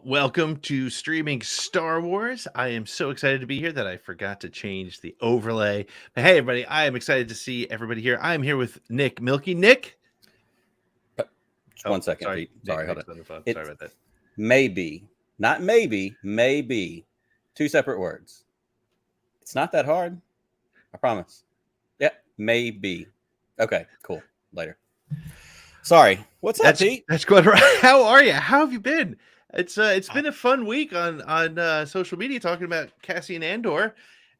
Welcome to Streaming Star Wars. I am so excited to be here that I forgot to change the overlay. But hey, everybody, I am excited to see everybody here. I am here with Nick Milky. Nick? Just 1 second, sorry. Pete. Sorry, hold on. on. Sorry about that. Maybe, not maybe, maybe. Two separate words. It's not that hard. I promise. Yeah, maybe. Okay, cool. Later. Sorry. What's up, Pete? That's good. How are you? How have you been? It's been a fun week on social media talking about Cassian Andor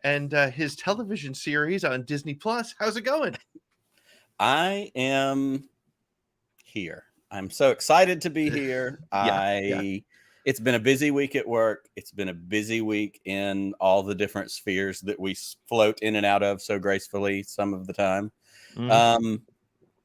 and his television series on Disney Plus. How's it going? I am here. I'm so excited to be here. It's been a busy week at work. It's been a busy week in all the different spheres that we float in and out of so gracefully some of the time. Mm-hmm.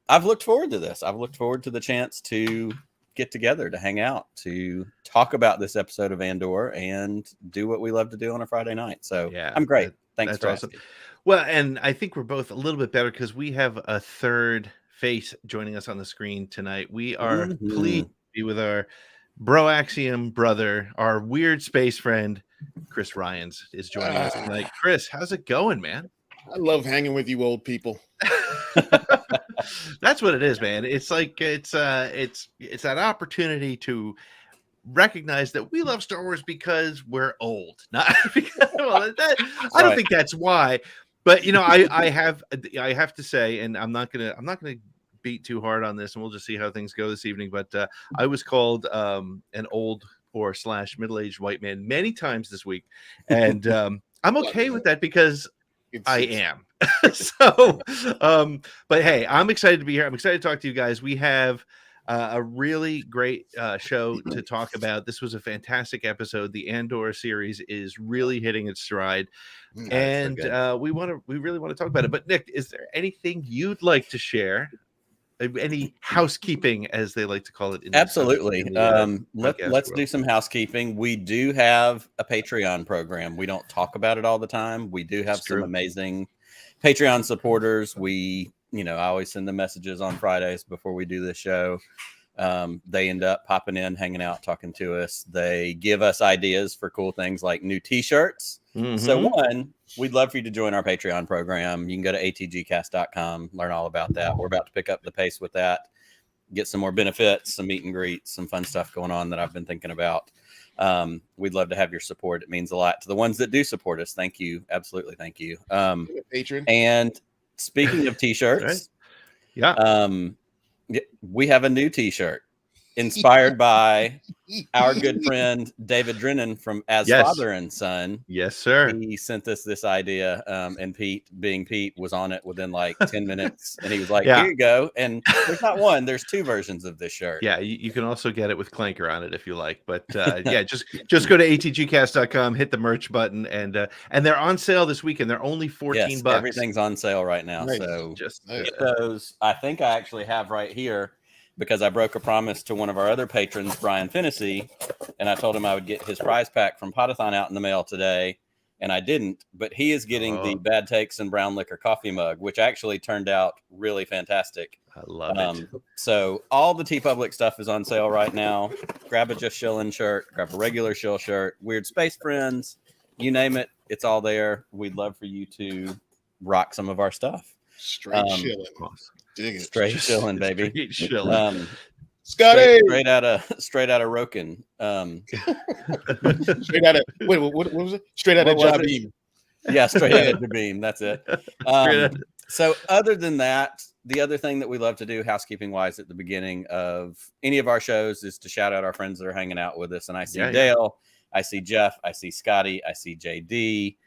I've looked forward to this. I've looked forward to the chance to get together, to hang out, to talk about this episode of Andor and do what we love to do on a Friday night. So yeah, I'm great. Thanks for asking. Well, and I think we're both a little bit better because we have a third face joining us on the screen tonight. We are pleased to be with our Broaxium brother, our weird space friend, Chris Ryons is joining us tonight. Chris, how's it going, man? I love hanging with you old people. That's what it is, man. It's like it's that opportunity to recognize that we love Star Wars because we're old. Not because, I don't think that's why. But you know, I have to say, and I'm not gonna beat too hard on this, and we'll just see how things go this evening. But I was called an old or / middle-aged white man many times this week, and I'm okay with that because I am. So, but hey, I'm excited to be here. I'm excited to talk to you guys. We have a really great show to talk about. This was a fantastic episode. The Andor series is really hitting its stride, and so we really want to talk about it. But Nick, is there anything you'd like to share? Any housekeeping, as they like to call it? Absolutely. Let's do some housekeeping. We do have a Patreon program. We don't talk about it all the time. We do have some amazing Patreon supporters. I always send them messages on Fridays before we do this show. They end up popping in, hanging out, talking to us. They give us ideas for cool things like new t-shirts. Mm-hmm. So we'd love for you to join our Patreon program. You can go to atgcast.com, learn all about that. We're about to pick up the pace with that, get some more benefits, some meet and greets, some fun stuff going on that I've been thinking about. We'd love to have your support. It means a lot to the ones that do support us. Thank you. Absolutely. Thank you. Patron. And speaking of t-shirts, we have a new t-shirt inspired by our good friend David Drennan from As Father and Son. Yes, sir. He sent us this idea, and Pete, being Pete, was on it within like 10 minutes, and he was like, "Here you go." And there's not one; there's two versions of this shirt. Yeah, you can also get it with Clanker on it if you like. But just go to atgcast.com, hit the merch button, and they're on sale this weekend. They're only $14. Everything's on sale right now. Nice. So just get those. I think I actually have right here, because I broke a promise to one of our other patrons, Brian Finnessy, and I told him I would get his prize pack from Potathon out in the mail today, and I didn't. But he is getting the Bad Takes and Brown Liquor coffee mug, which actually turned out really fantastic. I love it. So all the TeePublic stuff is on sale right now. Grab a Just Shillin' shirt, grab a regular Shill shirt, Weird Space Friends, you name it, it's all there. We'd love for you to rock some of our stuff. Straight shillin'. Straight shillin', baby. Straight shillin'. Scotty, straight out of Roken. Straight out of what was it? Straight out of Jabim. Yeah, straight out of Jabim. That's it. So other than that, the other thing that we love to do, housekeeping wise, at the beginning of any of our shows is to shout out our friends that are hanging out with us. And I see Dale, I see Jeff, I see Scotty, I see JD.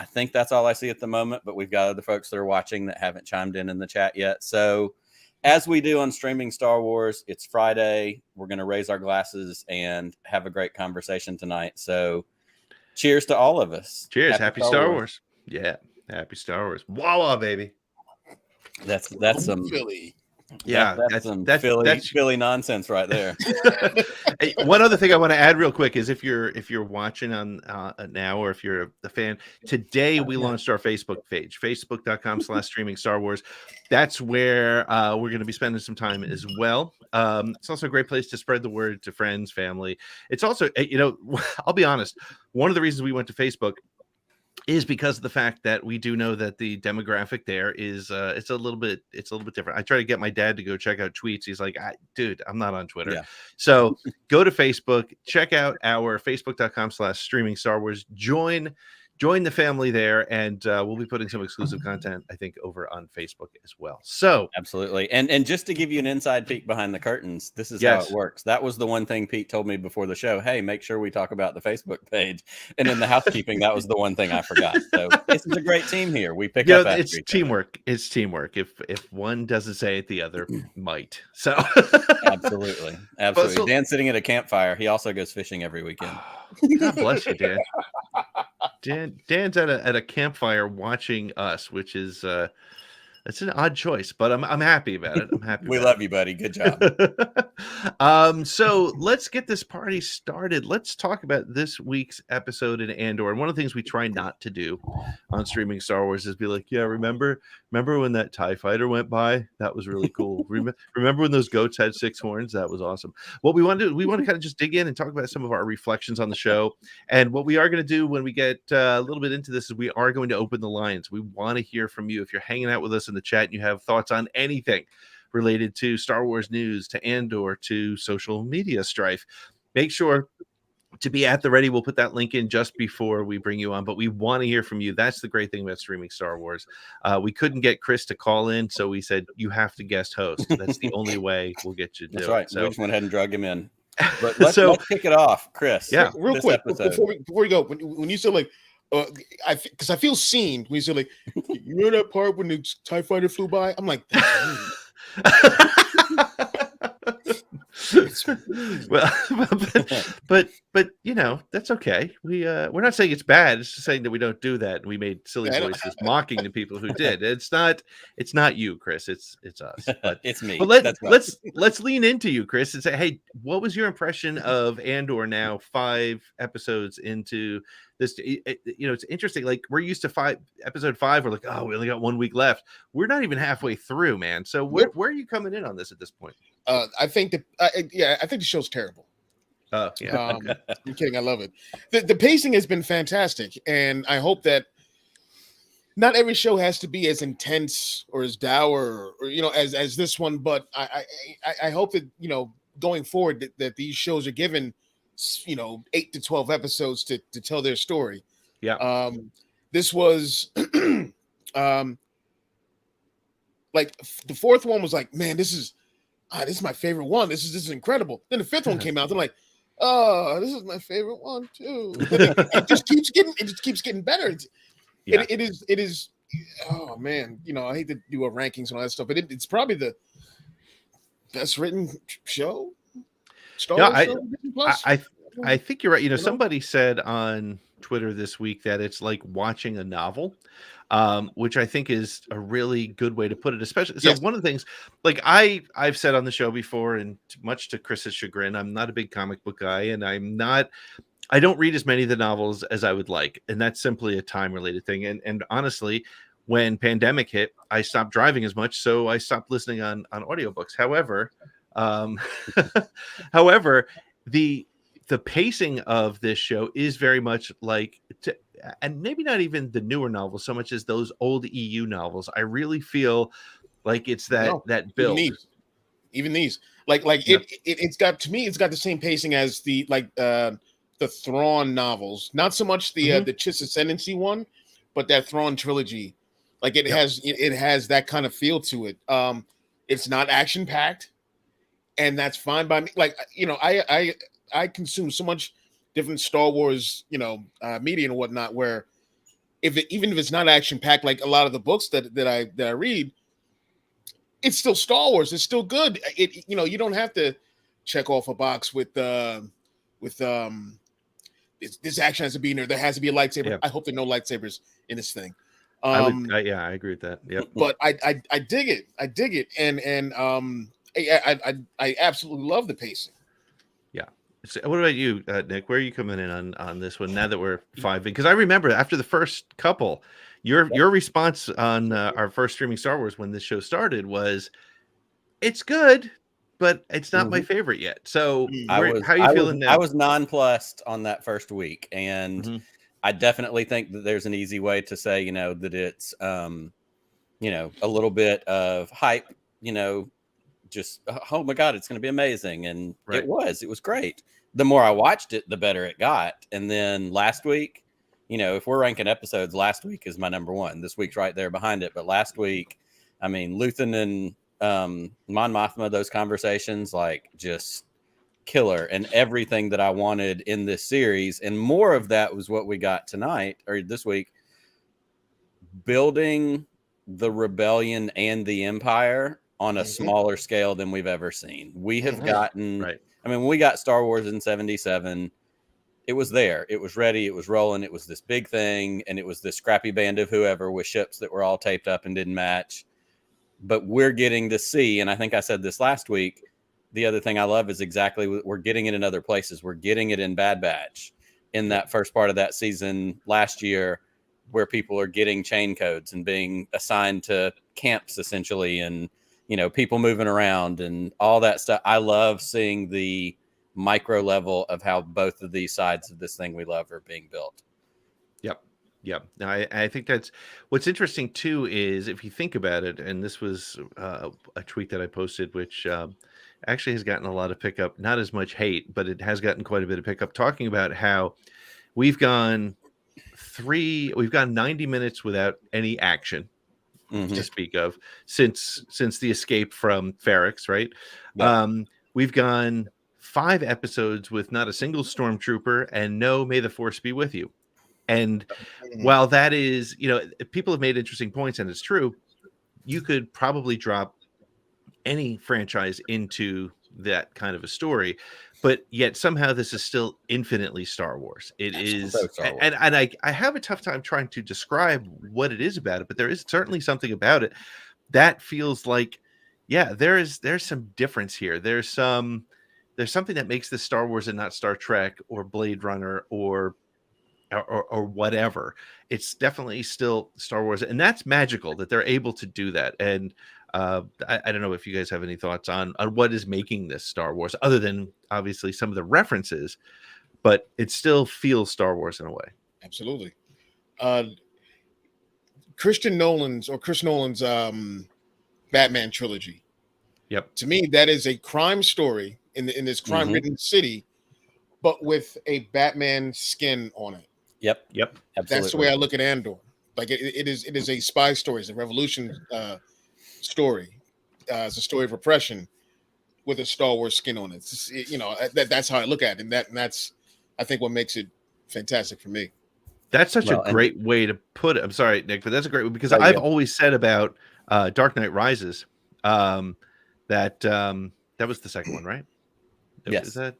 I think that's all I see at the moment, but we've got other folks that are watching that haven't chimed in the chat yet. So as we do on Streaming Star Wars, it's Friday. We're going to raise our glasses and have a great conversation tonight. So cheers to all of us. Cheers. Happy Star Wars. Yeah. Happy Star Wars. Wawa, baby. That's some Philly. Yeah, that's some Philly nonsense right there. Hey, one other thing I want to add real quick is if you're watching on now, or if you're a fan, today we launched our Facebook page, facebook.com/streaming Star Wars. That's where we're going to be spending some time as well. It's also a great place to spread the word to friends, family. It's also, I'll be honest, one of the reasons we went to Facebook is because of the fact that we do know that the demographic there is it's a little bit different. I try to get my dad to go check out tweets. He's like, dude, I'm not on Twitter. Yeah. So go to Facebook, check out our facebook.com/streaming Star Wars, join the family there, and we'll be putting some exclusive content, I think, over on Facebook as well. So absolutely. And just to give you an inside peek behind the curtains, this is how it works. That was the one thing Pete told me before the show. Hey, make sure we talk about the Facebook page. And in the housekeeping, that was the one thing I forgot. So this is a great team here. We pick up after it's teamwork. It's teamwork. If one doesn't say it, the other might. So absolutely. So, Dan's sitting at a campfire. He also goes fishing every weekend. God bless you, Dan. Dan's at a campfire watching us, which is it's an odd choice, but I'm happy about it. I'm happy. We love you, buddy. Good job. So let's get this party started. Let's talk about this week's episode in Andor. And one of the things we try not to do on Streaming Star Wars is be like, yeah, remember when that TIE fighter went by? That was really cool. Remember when those goats had 6 horns? That was awesome. What we want to do, we want to kind of just dig in and talk about some of our reflections on the show. And what we are going to do when we get a little bit into this is we are going to open the lines. We want to hear from you. If you're hanging out with us in the chat and you have thoughts on anything related to Star Wars news, to Andor, to social media strife, make sure to be at the ready. We'll put that link in just before we bring you on, but we want to hear from you. That's the great thing about Streaming Star Wars. We couldn't get Chris to call in, so we said you have to guest host. That's the only way we'll get you to do right. it. So we just went ahead and drug him in. But let's kick it off, Chris. Yeah, real quick before we go. When you said like, because I feel seen when you said like, you know that part when the TIE fighter flew by? I'm like, well, but that's okay. We're not saying it's bad. It's just saying that we don't do that. And we made silly voices mocking the people who did. It's not you, Chris. It's us. But it's me. But let's lean into you, Chris, and say, hey, what was your impression of Andor now 5 episodes into this? It's interesting. Like, we're used to episode 5. We're like, oh, we only got 1 week left. We're not even halfway through, man. So where are you coming in on this at this point? I think the show's terrible. Oh, yeah. I'm kidding. I love it. The pacing has been fantastic, and I hope that not every show has to be as intense or as dour or as this one. But I hope that going forward that these shows are given 8 to 12 episodes to tell their story. Yeah. This was like the 4th one was like, man, this is my favorite one. This is incredible. Then the 5th one came out. They're like, oh, this is my favorite one too. It just keeps getting better. It is. Oh man, I hate to do a rankings and all that stuff, but it's probably the best written show. Star Wars show, I think you're right. Somebody said on Twitter this week that it's like watching a novel. Which I think is a really good way to put it, especially. So one of the things, like I've said on the show before, and much to Chris's chagrin, I'm not a big comic book guy, and I don't read as many of the novels as I would like, and that's simply a time related thing. And honestly, when pandemic hit, I stopped driving as much, so I stopped listening on audiobooks. However, the pacing of this show is very much like, and maybe not even the newer novels so much as those old EU novels. I really feel like it's that build. Even these, it's got, to me, it's got the same pacing as the Thrawn novels. Not so much the Chiss Ascendancy one, but that Thrawn trilogy. Like it has that kind of feel to it. It's not action packed, and that's fine by me. Like I consume so much different Star Wars, media and whatnot, where even if it's not action packed like a lot of the books that I read, it's still Star Wars. It's still good. You don't have to check off a box with this action has to be in there. There has to be a lightsaber. Yeah. I hope there are no lightsabers in this thing. I agree with that. Yep. But I dig it. I dig it, and I absolutely love the pacing. Yeah. So what about you, Nick? Where are you coming in on this one now that we're 5 in? Because I remember after the first couple, your response on our first streaming Star Wars when this show started was, "It's good, but it's not my favorite yet." So how are you feeling now? I was nonplussed on that first week, and I definitely think that there's an easy way to say, that it's, a little bit of hype, just, oh my God, it's going to be amazing. And it was great. The more I watched it, the better it got. And then last week, if we're ranking episodes, last week is my number one. This week's right there behind it. But last week, I mean, Luthen and Mon Mothma, those conversations, like, just killer, and everything that I wanted in this series. And more of that was what we got tonight or this week, building the rebellion and the Empire on a smaller scale than we've ever seen. We have gotten, I mean, when we got Star Wars in 77, it was there. It was ready. It was rolling. It was this big thing. And it was this scrappy band of whoever with ships that were all taped up and didn't match. But we're getting to see, and I think I said this last week, the other thing I love is exactly we're getting it in other places. We're getting it in Bad Batch in that first part of that season last year, where people are getting chain codes and being assigned to camps essentially, and people moving around and all that stuff. I love seeing the micro level of how both of these sides of this thing we love are being built. Yep. Now, I think that's what's interesting too, is if you think about it, and this was a tweet that I posted, which actually has gotten a lot of pickup, not as much hate, but it has gotten quite a bit of pickup, talking about how we've gone 90 minutes without any action to speak of since the escape from Ferrix, right? Yep. We've gone 5 episodes with not a single stormtrooper and no "May the Force be with you." And while that is, people have made interesting points, and it's true, you could probably drop any franchise into that kind of a story, but yet somehow this is still infinitely Star Wars. It is, Star Wars. And I have a tough time trying to describe what it is about it, but there is certainly something about it that feels like, there's some difference here. There's something that makes this Star Wars and not Star Trek or Blade Runner or whatever. It's definitely still Star Wars, and that's magical that they're able to do that. And I don't know if you guys have any thoughts on what is making this Star Wars, other than obviously some of the references, but it still feels Star Wars in a way. Absolutely. Chris Nolan's Batman trilogy. Yep. To me, that is a crime story in this crime-ridden city, but with a Batman skin on it. Yep. Absolutely. That's the way I look at Andor. Like it is a spy story. It's a revolution story. It's a story of repression with a Star Wars skin on it. That's how I look at it, and that's I think what makes it fantastic for me. That's such a great way to put it. I'm sorry, Nick, but that's a great way, because I've always said about Dark Knight Rises that was the second one, right? Yes. Is that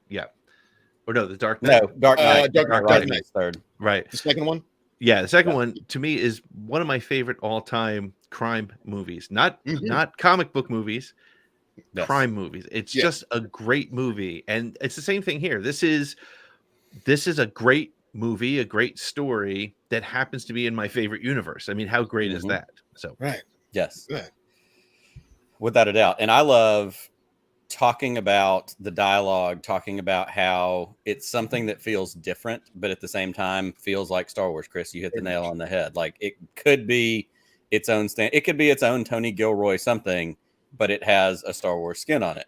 Or no, the Dark Knight. No, Dark Knight. Dark Knight. Third. Right. The second one? Yeah, the second one to me is one of my favorite all-time crime movies. Not comic book movies, crime movies. It's just a great movie, and it's the same thing here. This is a great movie, a great story that happens to be in my favorite universe. I mean, how great is that? So Yes. Without a doubt. And I love talking about the dialogue, talking about how it's something that feels different, but at the same time feels like Star Wars. Chris, you hit the nail on the head. Like, it could be its own it could be its own Tony Gilroy something, but it has a Star Wars skin on it.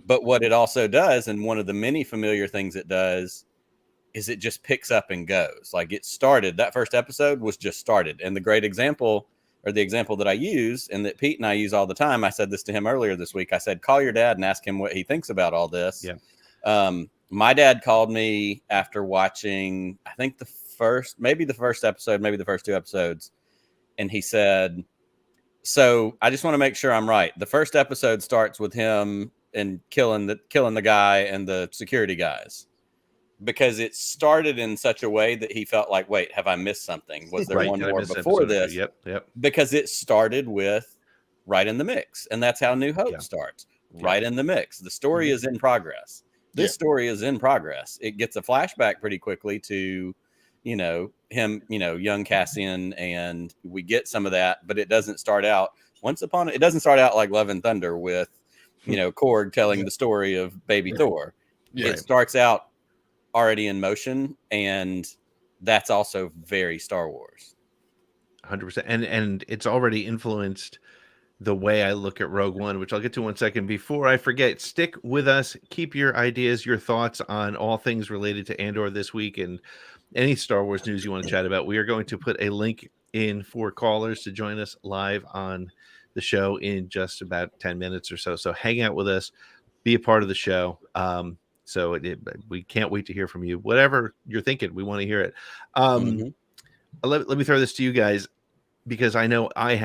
But what it also does, and one of the many familiar things it does, is it just picks up and goes. Like, it started, that first episode was just started. And the great example, or the example that I use, and that Pete and I use all the time, I said this to him earlier this week. I said, call your dad and ask him what he thinks about all this. Yeah. My dad called me after watching, I think the maybe the first episode, maybe the first 2 episodes. And he said, so I just want to make sure I'm right. The first episode starts with him and killing the guy and the security guys, because it started in such a way that he felt like, wait, have I missed something? Was there one more before this? Yep. Because it started with right in the mix. And that's how New Hope starts. Right in the mix. The story is in progress. This story is in progress. It gets a flashback pretty quickly to, him, young Cassian, and we get some of that, but it doesn't start out it doesn't start out like Love and Thunder with, Korg telling the story of baby Thor. It starts out already in motion, and that's also very Star Wars. 100%. And it's already influenced the way I look at Rogue One, which I'll get to in 1 second. Before I forget, stick with us. Keep your ideas, your thoughts on all things related to Andor this week and any Star Wars news you want to chat about. We are going to put a link in for callers to join us live on the show in just about 10 minutes or so. So hang out with us, be a part of the show. We can't wait to hear from you. Whatever you're thinking, we want to hear it. Let me throw this to you guys, because I know I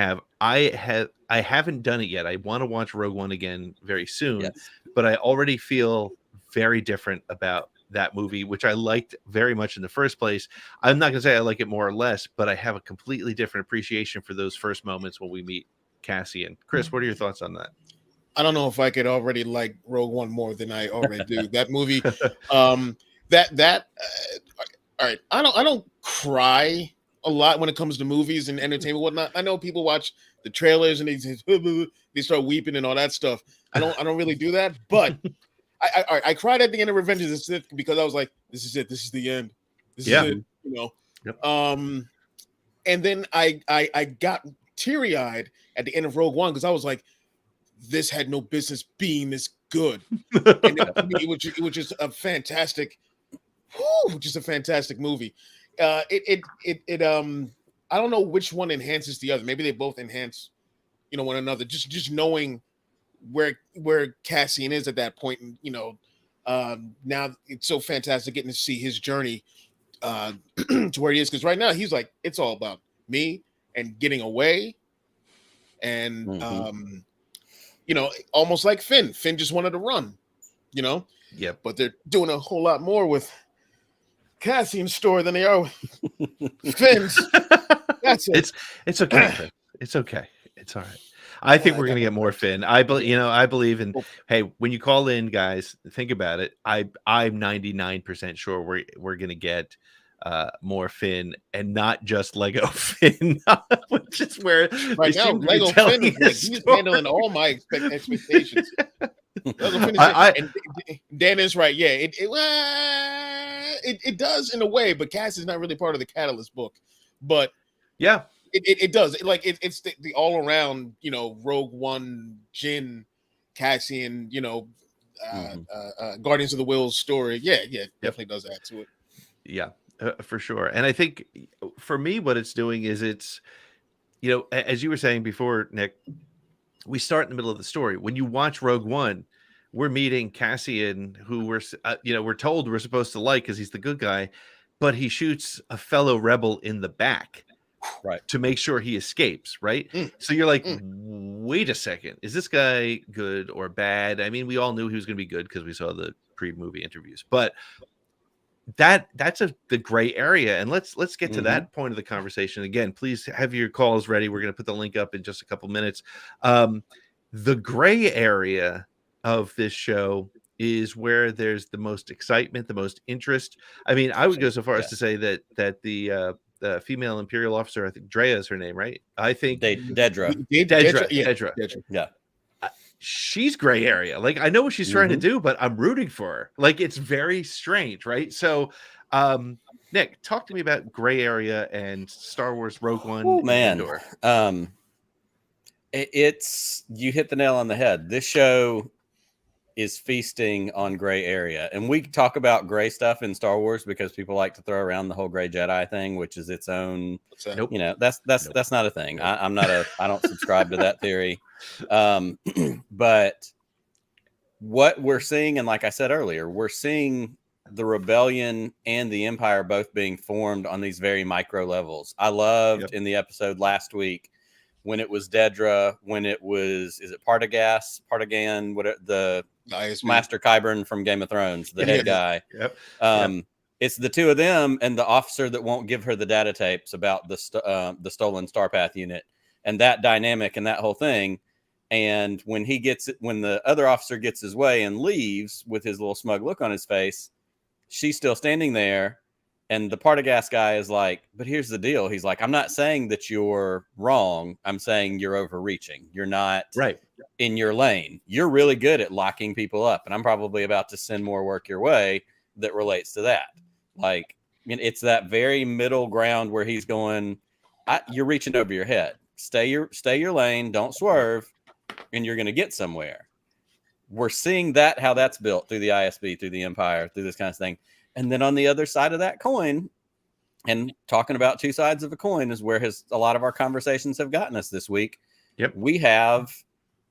haven't done it yet. I want to watch Rogue One again very soon, but I already feel very different about that movie, which I liked very much in the first place. I'm not going to say I like it more or less, but I have a completely different appreciation for those first moments when we meet Cassian. Chris, what are your thoughts on that? I don't know if I could already like Rogue One more than I already do. That movie, all right. I don't cry a lot when it comes to movies and entertainment, whatnot. I know people watch the trailers and they start weeping and all that stuff. I don't really do that, but I cried at the end of Revenge of the Sith because I was like, this is it. This is the end. This is it. Yep. And then I got teary-eyed at the end of Rogue One because I was like, this had no business being this good. And it was just a fantastic, movie. I don't know which one enhances the other. Maybe they both enhance, one another. Just knowing where Cassian is at that point, and now it's so fantastic getting to see his journey to where he is. Because right now he's like, it's all about me and getting away, and almost like Finn. Finn just wanted to run, Yep. But they're doing a whole lot more with Cassian's story than they are with Finn's. That's it. It's okay. It's okay. It's all right. I think we're gonna get more Finn. I believe in. Hey, when you call in, guys, think about it. I'm 99% sure we're gonna get more Finn, and not just Lego Finn, which is where right now Lego Finn is he's handling all my expectations. Lego Finn and Dan is right. Yeah, it does in a way, but Cass is not really part of the Catalyst book. But yeah, it does. It's the all around, Rogue One, Jin, Cassian, Guardians of the Wills story. Yeah, definitely does add to it. Yeah. For sure. And I think for me, what it's doing is it's, as you were saying before, Nick, we start in the middle of the story. When you watch Rogue One, we're meeting Cassian, who we're told we're supposed to like because he's the good guy, but he shoots a fellow rebel in the back, right, to make sure he escapes. Right. So you're like, wait a second, is this guy good or bad? I mean, we all knew he was going to be good because we saw the pre-movie interviews, but that's the gray area. And let's get to that point of the conversation. Again, please have your calls ready. We're going to put the link up in just a couple minutes. The gray area of this show is where there's the most excitement, the most interest. I mean, I would go so far as to say that the female Imperial officer, I think Drea is her name, right? I think Dedra. Yeah. She's gray area. Like, I know what she's trying to do, but I'm rooting for her. Like, it's very strange, right? So, Nick, talk to me about gray area and Star Wars Rogue One. Oh, man. You hit the nail on the head. This show is feasting on gray area, and we talk about gray stuff in Star Wars because people like to throw around the whole gray Jedi thing, which is its own. Nope. That's not a thing. I don't subscribe to that theory. But what we're seeing, and like I said earlier, we're seeing the rebellion and the empire both being formed on these very micro levels. I loved in the episode last week when it was Dedra, when it was, is it Partigan, what the Master Qyburn from Game of Thrones, the head guy. It's the two of them and the officer that won't give her the data tapes about the stolen Starpath unit, and that dynamic and that whole thing. And when the other officer gets his way and leaves with his little smug look on his face, she's still standing there. And the Partagas guy is like, but here's the deal. He's like, I'm not saying that you're wrong. I'm saying you're overreaching. You're not in your lane. You're really good at locking people up. And I'm probably about to send more work your way that relates to that. Like, I mean, it's that very middle ground where he's going, you're reaching over your head. Stay your lane. Don't swerve. And you're going to get somewhere. We're seeing that, how that's built through the ISB, through the Empire, through this kind of thing. And then on the other side of that coin, and talking about two sides of a coin is where a lot of our conversations have gotten us this week. We have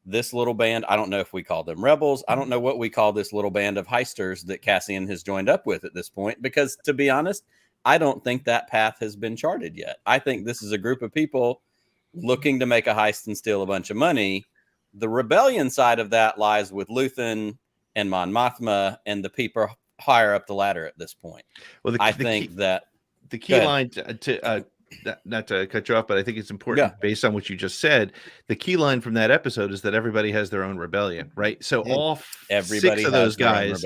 this little band. I don't know if we call them rebels. I don't know what we call this little band of heisters that Cassian has joined up with at this point, because to be honest, I don't think that path has been charted yet. I think this is a group of people looking to make a heist and steal a bunch of money. The rebellion side of that lies with Luthen and Mon Mothma and the people higher up the ladder at this point. Well, I think that the key line to not to cut you off, but I think it's important based on what you just said. The key line from that episode is that everybody has their own rebellion, right? So all six of those guys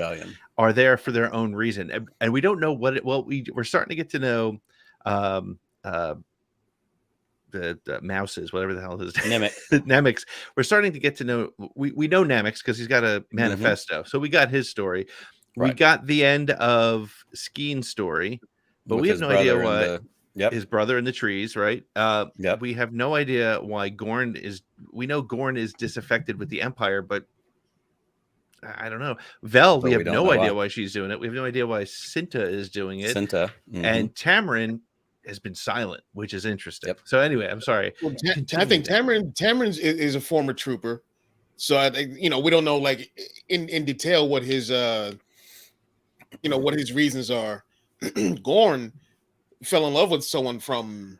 are there for their own reason, and we don't know what it. Well, we're starting to get to know the mouses, whatever the hell it is, Nemix. We're starting to get to know. We know Nemix because he's got a manifesto, so we got his story. We got the end of Skeen's story, but we have no idea why. His brother in the trees, right? We have no idea why Gorn is. We know Gorn is disaffected with the Empire, but I don't know. Vel, we have no idea why she's doing it. We have no idea why Cinta is doing it. And Tamarin has been silent, which is interesting. So anyway, I'm sorry. Well, I think Tamarin is a former trooper, so I think we don't know like in detail what his what his reasons are. Gorn fell in love with someone from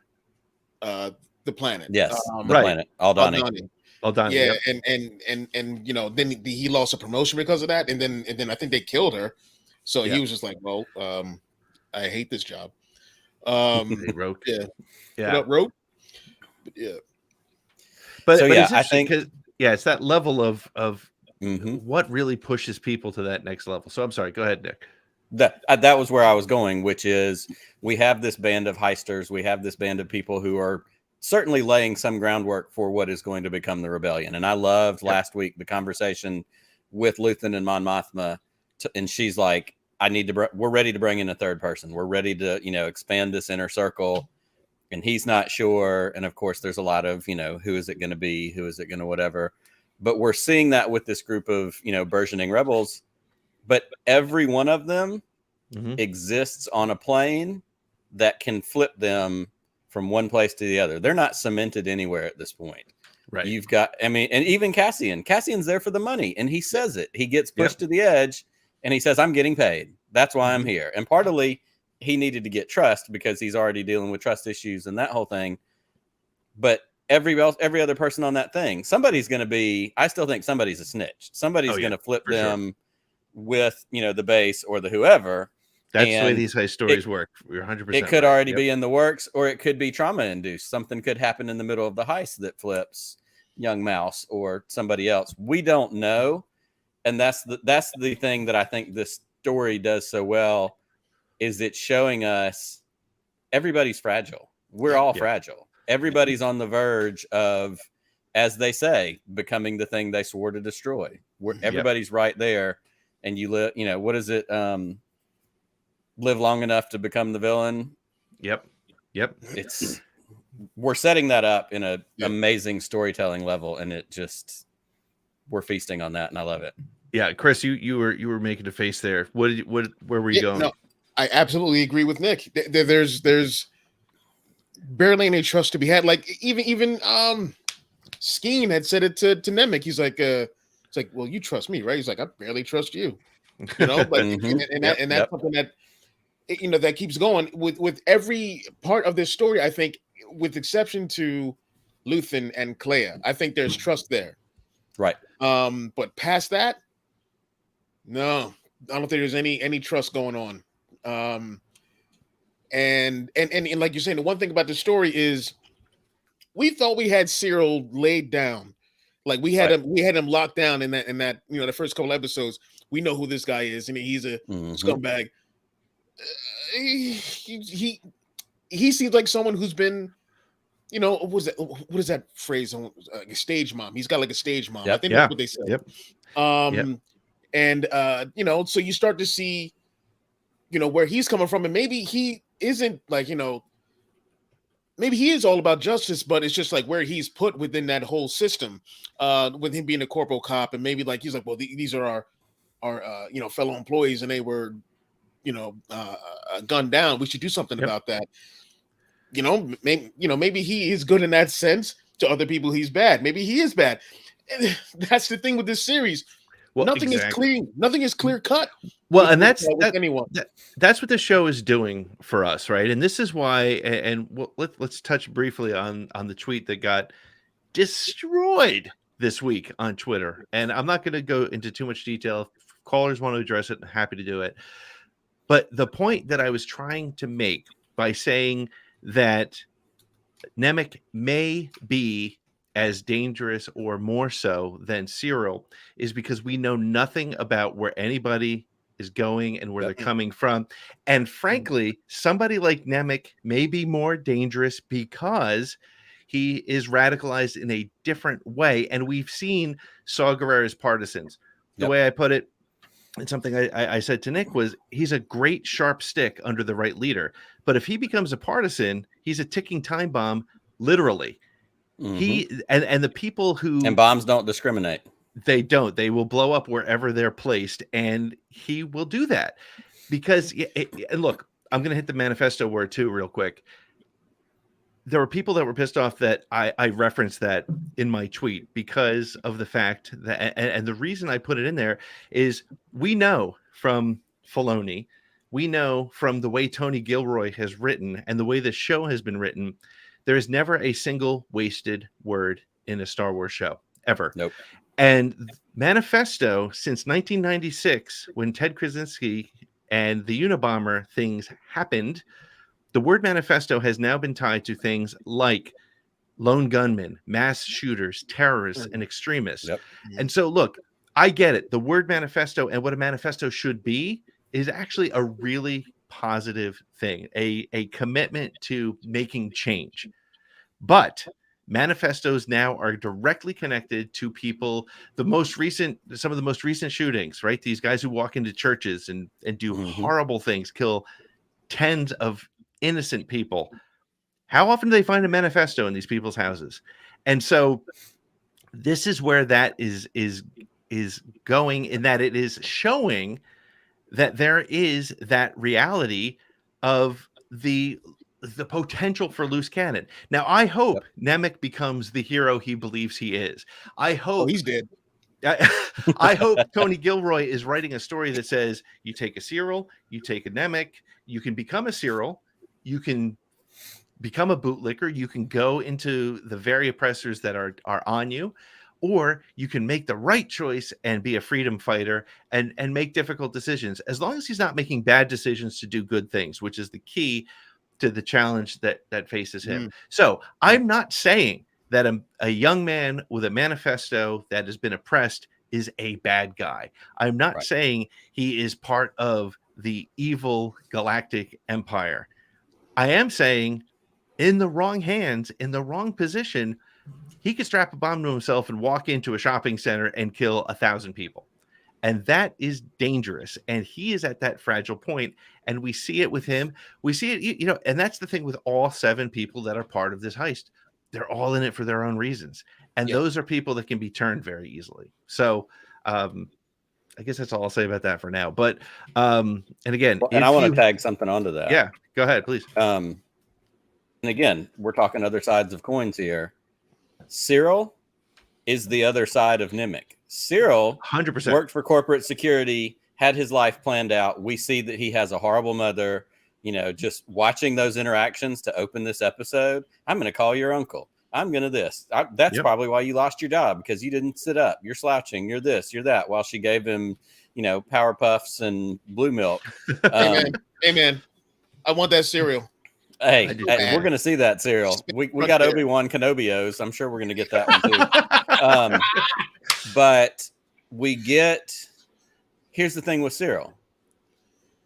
the planet. The planet Aldhani. Yeah, and then he lost a promotion because of that, and then I think they killed her. So he was just like, well, I hate this job. Roke. Roke. But I think it's that level of what really pushes people to that next level. So I'm sorry, go ahead, Nick. That was where I was going, which is we have this band of heisters. We have this band of people who are certainly laying some groundwork for what is going to become the rebellion. And I loved last week the conversation with Luthen and Mon Mothma, and she's like, we're ready to bring in a third person. We're ready to, expand this inner circle. And he's not sure. And of course, there's a lot of, who is it going to be? Who is it going to whatever? But we're seeing that with this group of, burgeoning rebels. But every one of them exists on a plane that can flip them from one place to the other. They're not cemented anywhere at this point. Right. You've got, and even Cassian's there for the money, and he says it. He gets pushed to the edge, and he says, I'm getting paid. That's why I'm here. And partly he needed to get trust because he's already dealing with trust issues and that whole thing. But every other person on that thing, somebody's going to be, I still think somebody's a snitch. Somebody's going to flip them with, the base or the whoever. That's the way these heist stories work. We're 100%. It could already be in the works, or it could be trauma induced. Something could happen in the middle of the heist that flips young Mouse or somebody else. We don't know. And that's the thing that I think this story does so well, is it's showing us everybody's fragile. We're all fragile. Everybody's on the verge of, as they say, becoming the thing they swore to destroy. Everybody's right there. And you live, what is it? Live long enough to become the villain. Yep. We're setting that up in an amazing storytelling level, and we're feasting on that, and I love it. Yeah, Chris, you were making a face there. Where were you going? No, I absolutely agree with Nick. There's barely any trust to be had. Like even Skeen had said it to Nemec. He's like, it's like, well, you trust me, right? He's like, I barely trust you. you know, but and that's something that, you know, that keeps going with every part of this story. I think, with exception to Luthen and Clea, I think there's trust there. Right. But past that, no, I don't think there's any trust going on. And like you're saying, the one thing about the story is we thought we had Cyril laid down. Like we had him locked down in that, you know, the first couple episodes. We know who this guy is. I mean, he's a scumbag. He seems like someone who's been, you know, what is that phrase? A stage mom. He's got like a stage mom. I think that's what they said. And you know, so you start to see, you know, where he's coming from, and maybe he isn't like, you know, maybe he is all about justice, but it's just like where he's put within that whole system, with him being a corporal cop, and maybe like he's like, well, these are our you know, fellow employees, and they were, you know, gunned down. We should do something about that. You know, maybe he is good in that sense. To other people, he's bad. Maybe he is bad. And that's the thing with this series. Well, nothing is clear. Nothing is clear cut. Well, and that's what the show is doing for us, right? And this is why. And let's touch briefly on the tweet that got destroyed this week on Twitter. And I'm not going to go into too much detail. If callers want to address it, I'm happy to do it. But the point that I was trying to make by saying that Nemec may be as dangerous or more so than Cyril is because we know nothing about where anybody is going and where they're coming from. And frankly, somebody like Nemec may be more dangerous because he is radicalized in a different way. And we've seen Saw Gerrera's partisans. The way I put it, and something I said to Nick was, he's a great sharp stick under the right leader. But if he becomes a partisan, he's a ticking time bomb, literally. He and the people who, and bombs don't discriminate. They don't. They will blow up wherever they're placed, and he will do that because. And look, I'm going to hit the manifesto word too, real quick. There were people that were pissed off that I referenced that in my tweet because of the fact that, and the reason I put it in there is we know from Filoni, we know from the way Tony Gilroy has written and the way the show has been written, there is never a single wasted word in a Star Wars show, ever. Nope. And Manifesto, since 1996, when Ted Krasinski and the Unabomber things happened, the word manifesto has now been tied to things like lone gunmen, mass shooters, terrorists, and extremists. And so, look, I get it. The word manifesto and what a manifesto should be is actually a really positive thing, a commitment to making change. But manifestos now are directly connected to people. Some of the most recent shootings, right? These guys who walk into churches and do horrible things, kill tens of innocent people. How often do they find a manifesto in these people's houses? And so this is where that is going, in that it is showing that there is that reality of the potential for loose cannon. Now, I hope Nemec becomes the hero he believes he is. I hope he's dead. I hope Tony Gilroy is writing a story that says you take a Cyril, you take a Nemec, you can become a Cyril, you can become a bootlicker, you can go into the very oppressors that are on you, or you can make the right choice and be a freedom fighter and make difficult decisions, as long as he's not making bad decisions to do good things, which is the key to the challenge that faces him. So I'm not saying that a young man with a manifesto that has been oppressed is a bad guy. I'm not saying he is part of the evil galactic empire. I am saying in the wrong hands, in the wrong position, he could strap a bomb to himself and walk into a shopping center and kill 1,000 people. And that is dangerous. And he is at that fragile point. And we see it with him. We see it, and that's the thing with all 7 people that are part of this heist. They're all in it for their own reasons. And those are people that can be turned very easily. So I guess that's all I'll say about that for now. But, and again, and I want to tag something onto that. Yeah, go ahead, please. And again, we're talking other sides of coins here. Cyril is the other side of Nemec. Cyril 100% worked for corporate security, had his life planned out. We see that he has a horrible mother. You know, just watching those interactions to open this episode. I'm going to call your uncle. I'm going to this. That's probably why you lost your job, because you didn't sit up. You're slouching. You're this. You're that. While she gave him, you know, Power Puffs and blue milk. Amen. I want that cereal. Hey, we're going to see that cereal. We got Obi-Wan Kenobios. I'm sure we're going to get that one too. But we get. Here's the thing with Cyril.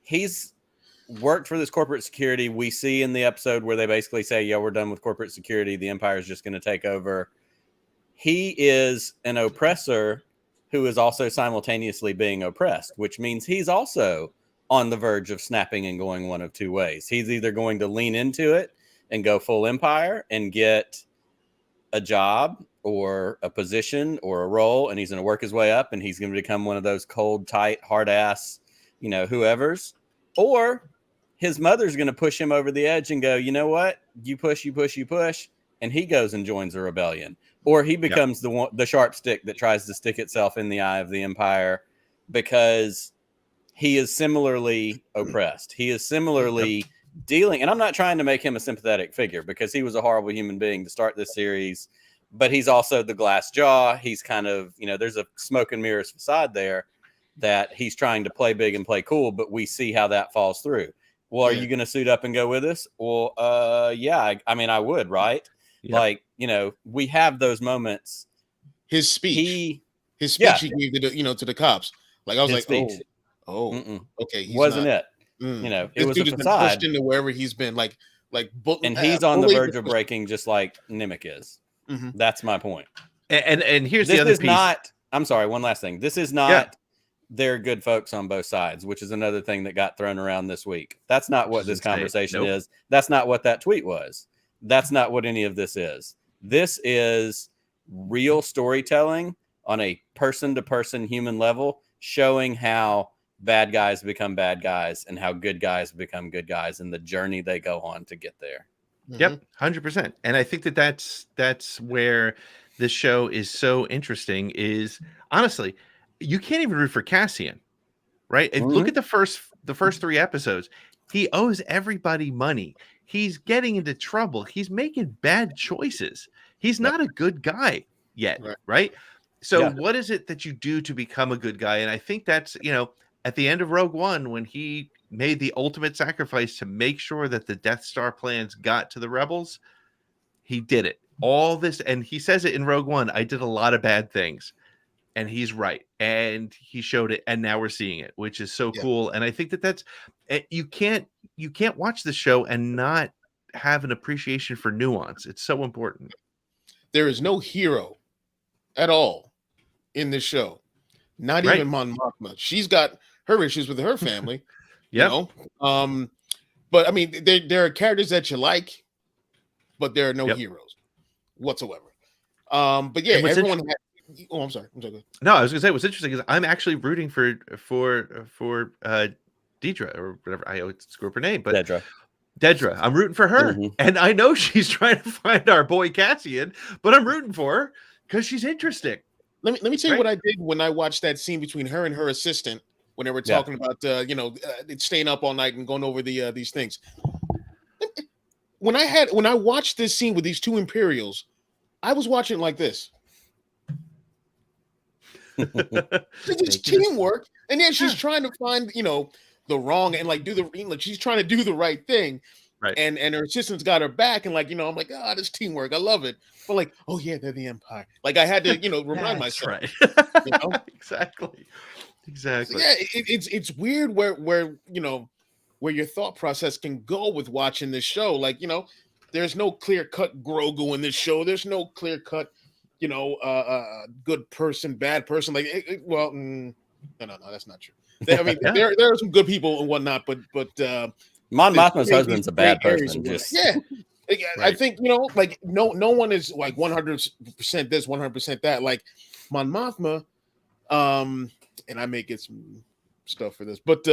He's worked for this corporate security. We see in the episode where they basically say, yeah, we're done with corporate security. The Empire is just going to take over. He is an oppressor who is also simultaneously being oppressed, which means he's also on the verge of snapping and going one of two ways. He's either going to lean into it and go full Empire and get a job or a position or a role, and he's going to work his way up, and he's going to become one of those cold, tight, hard ass, you know, whoever's. Or his mother's going to push him over the edge and go, you know what? You push. And he goes and joins a rebellion. Or he becomes the sharp stick that tries to stick itself in the eye of the Empire, because he is similarly oppressed. He is similarly dealing. And I'm not trying to make him a sympathetic figure, because he was a horrible human being to start this series. But he's also the glass jaw. He's kind of, you know, there's a smoke and mirrors facade there that he's trying to play big and play cool. But we see how that falls through. Well, are you going to suit up and go with us? Well, yeah. I mean, I would, right? Yeah. Like, you know, we have those moments. His speech he gave to the, you know, to the cops. Like, I was like, speech. Okay, wasn't it? You know, it was a facade. Pushed into wherever he's been, and he's on the verge of breaking, just like Nimic is. Mm-hmm. That's my point. And here's the other piece. I'm sorry. One last thing. This is not. They're good folks on both sides, which is another thing that got thrown around this week. That's not what this conversation is. That's not what that tweet was. That's not what any of this is. This is real storytelling on a person-to-person human level, showing how bad guys become bad guys and how good guys become good guys and the journey they go on to get there. Yep, 100%. And I think that's where this show is so interesting. Is honestly, you can't even root for Cassian, right? Mm-hmm. Look at the first 3 episodes. He owes everybody money. He's getting into trouble. He's making bad choices. He's not a good guy yet, right? So what is it that you do to become a good guy? And I think that's, you know, at the end of Rogue One, when he made the ultimate sacrifice to make sure that the Death Star plans got to the rebels, he did it. All this, and he says it in Rogue One, I did a lot of bad things. And he's right. And he showed it. And now we're seeing it, which is so cool. And I think that's, you can't watch the show and not have an appreciation for nuance. It's so important. There is no hero at all in this show. Not even Mon Mothma. She's got her issues with her family. You know? But I mean, there are characters that you like, but there are no heroes whatsoever. But yeah, everyone had. Oh, I'm sorry. No, I was gonna say what's interesting is I'm actually rooting for Deidre or whatever. I always screw up her name, but Dedra. I'm rooting for her, and I know she's trying to find our boy Cassian, but I'm rooting for her because she's interesting. Let me tell you what I did when I watched that scene between her and her assistant when they were talking about staying up all night and going over these things. When I watched this scene with these 2 Imperials, I was watching like this. It's teamwork, and then she's trying to find the wrong and she's trying to do the right thing, right? And her assistant's got her back, and I'm like, this teamwork, I love it. But oh yeah, they're the Empire. I had to remind myself, right? Exactly. So yeah, it's weird where your thought process can go with watching this show. There's no clear cut Grogu in this show. There's no clear cut. Good person, bad person. No, that's not true. There are some good people and whatnot, but Mon Mothma's husband's a bad person. I think no one is 100% this, 100% that. Mon Mothma, and I may get some stuff for this, but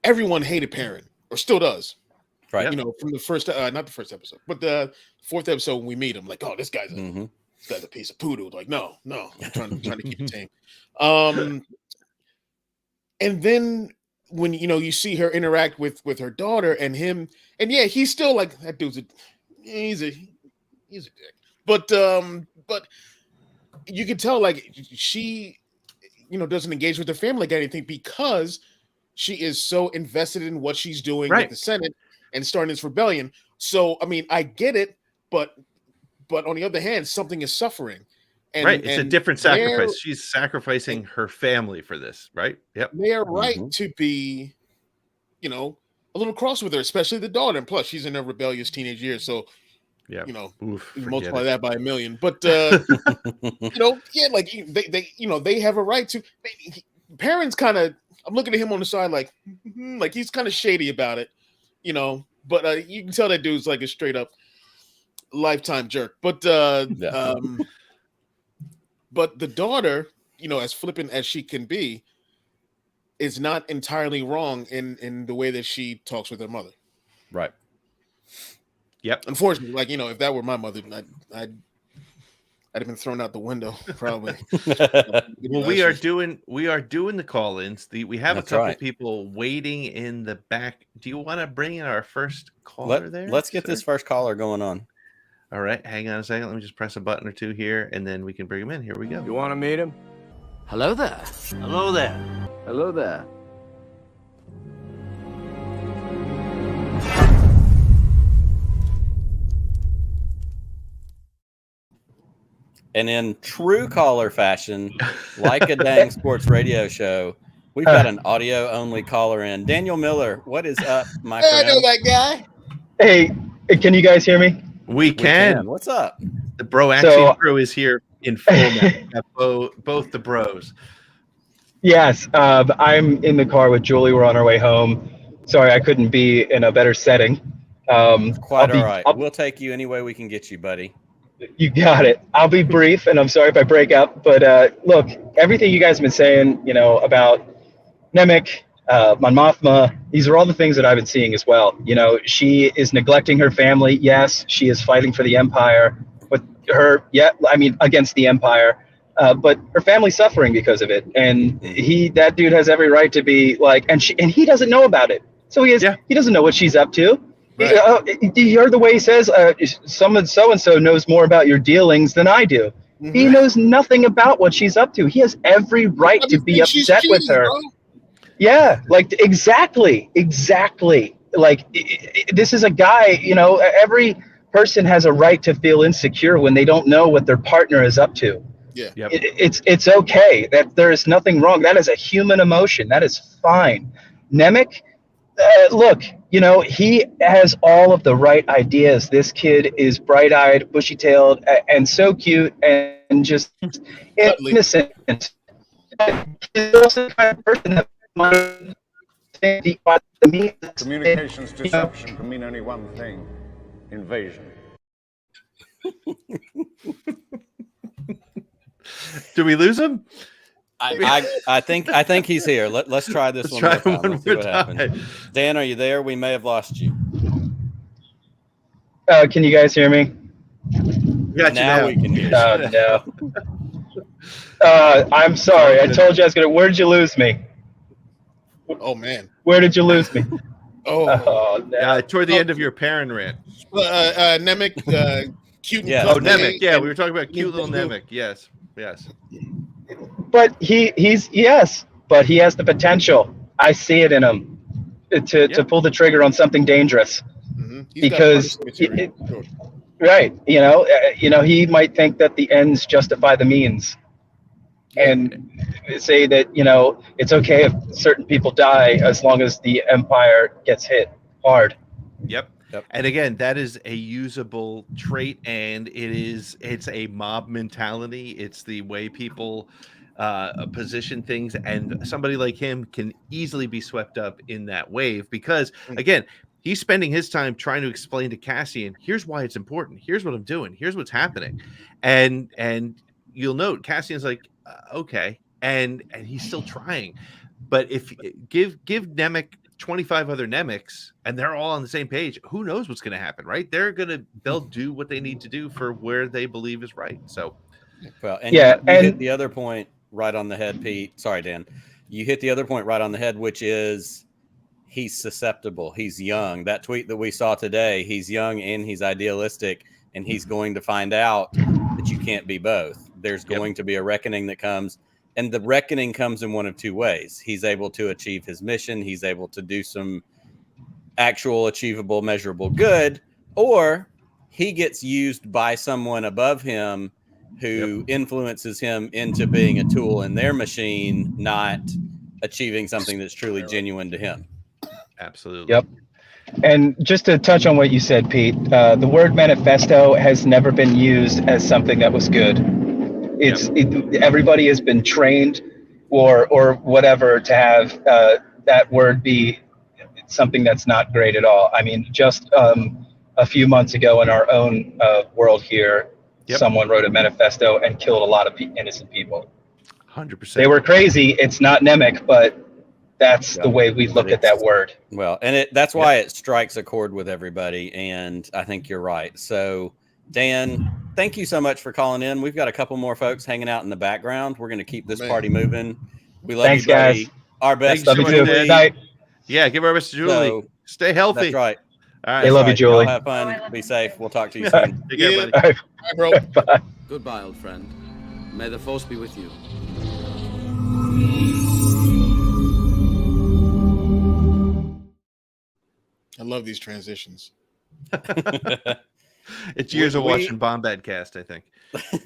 everyone hated Perrin, or still does. Right. From the first, not the first episode, but the 4th episode when we meet him, this guy's a piece of poodoo. No, I'm trying to keep it tame. And then when you see her interact with her daughter and him, and yeah, he's still like that dude's he's a dick. But you can tell like she doesn't engage with her family like anything because she is so invested in what she's doing with the Senate and starting this rebellion. So I mean, I get it, but on the other hand, something is suffering. And, it's a different sacrifice. She's sacrificing her family for this, right? Yep. They're right to be, a little cross with her, especially the daughter. And plus, she's in her rebellious teenage years, so multiply that by a million. But like they have a right to. Parents kind of. I'm looking at him on the side, like he's kind of shady about it, But you can tell that dude's like a straight up lifetime jerk. But but the daughter, as flippant as she can be, is not entirely wrong in the way that she talks with her mother. Right. Yep. Unfortunately, like if that were my mother, I'd have been thrown out the window probably. Well, we are doing the call-ins. We have a couple people waiting in the back. Do you want to bring in our first caller there? Let's get this first caller going on. All right, hang on a second. Let me just press a button or two here, and then we can bring him in. Here we go. You want to meet him? Hello there. Hello there. Hello there. And in true caller fashion, like a dang sports radio show, we've got an audio-only caller in. Daniel Miller, what is up, my friend? I know that guy. Hey, can you guys hear me? We can. What's up? The Bro Action crew is here in full now. Both the bros. Yes, I'm in the car with Julie. We're on our way home. Sorry, I couldn't be in a better setting. Quite all right. We'll take you any way we can get you, buddy. You got it. I'll be brief, and I'm sorry if I break up. But look, everything you guys have been saying, about Nemec, Mon Mothma, these are all the things that I've been seeing as well. She is neglecting her family. Yes, she is fighting for the Empire. With her, against the Empire. But her family's suffering because of it. And that dude has every right to be like, and he doesn't know about it. So he doesn't know what she's up to. Right. You heard the way he says, someone so-and-so knows more about your dealings than I do. Mm-hmm. He knows nothing about what she's up to. He has every right to be upset with her. Bro. Yeah, like exactly. Like this is a guy, every person has a right to feel insecure when they don't know what their partner is up to. Yeah, yep. It's okay. That there is nothing wrong. That is a human emotion. That is fine. Nemec, look, he has all of the right ideas. This kid is bright-eyed, bushy-tailed, and so cute and just innocent. He's also the kind of person that might communications deception can mean only one thing: invasion. Do we lose him? I think he's here. Let's try this one more time. Let's see what happens. Dan, are you there? We may have lost you. Can you guys hear me? Now we can hear you. No. I'm sorry. I told you I was gonna. Where did you lose me? Oh man. Where did you lose me? No. Toward the end of your parent rant. Nemec, cute. Yeah. Oh, Nemec. Yeah, we were talking about cute little Nemec. Yes. But but he has the potential. I see it in him to pull the trigger on something dangerous. Mm-hmm. Because right, he might think that the ends justify the means, and say that it's okay if certain people die as long as the Empire gets hit hard. Yep. And again, that is a usable trait, and it's a mob mentality. It's the way people position things, and somebody like him can easily be swept up in that wave because, again, he's spending his time trying to explain to Cassian, here's why it's important. Here's what I'm doing. Here's what's happening. And you'll note Cassian's like, okay. And he's still trying. But if give Nemec 25 other Nemecs and they're all on the same page, who knows what's going to happen, right? They'll do what they need to do for where they believe is right. So, well, and you hit the other point right on the head, Pete. Sorry, Dan. you hit the other point right on the head, which is he's susceptible. He's young. That tweet that we saw today, he's young and he's idealistic, and he's going to find out that you can't be both. There's going to be a reckoning that comes, and the reckoning comes in one of two ways. He's able to achieve his mission. He's able to do some actual achievable, measurable good, or he gets used by someone above him who influences him into being a tool in their machine, not achieving something that's truly genuine to him. Absolutely. Yep. And just to touch on what you said, Pete, the word manifesto has never been used as something that was good. Everybody has been trained or whatever to have that word be something that's not great at all. I mean, just a few months ago in our own world here, someone wrote a manifesto and killed a lot of innocent people. 100%. They were crazy. It's not Nemec, but that's the way we look at that word. Well, and that's why it strikes a chord with everybody. And I think you're right. So, Dan, thank you so much for calling in. We've got a couple more folks hanging out in the background. We're going to keep this party moving. We love you, buddy. Guys. Our best. Love you too. Good night. Yeah, give our best to Julie. So, stay healthy. That's right. All right. They love you, Julie. Y'all have fun. Be safe. We'll talk to you soon. Take care, buddy. Bye, bro. Bye. Goodbye, old friend. May the force be with you. I love these transitions. It's years of watching Bombadcast, I think.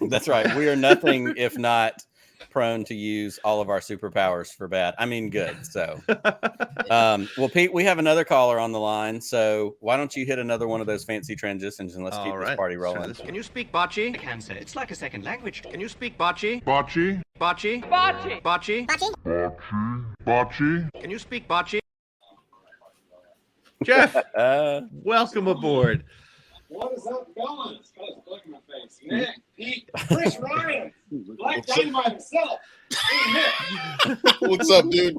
That's right. We are nothing if not prone to use all of our superpowers for bad. I mean, good. So, well, Pete, we have another caller on the line. So why don't you hit another one of those fancy transitions and let's keep this party rolling. Can you speak Bocce? I can, sir. It's like a second language. Can you speak Bocce? Bocce? Bocce? Bocce. Bocce? Bocce? Bocce? Can you speak Bocce? Jeff, welcome aboard. What is up, fellas? Look at my face. Nick, Pete, Chris Ryan, Black Dynamite himself. Hey, Nick. What's up, dude?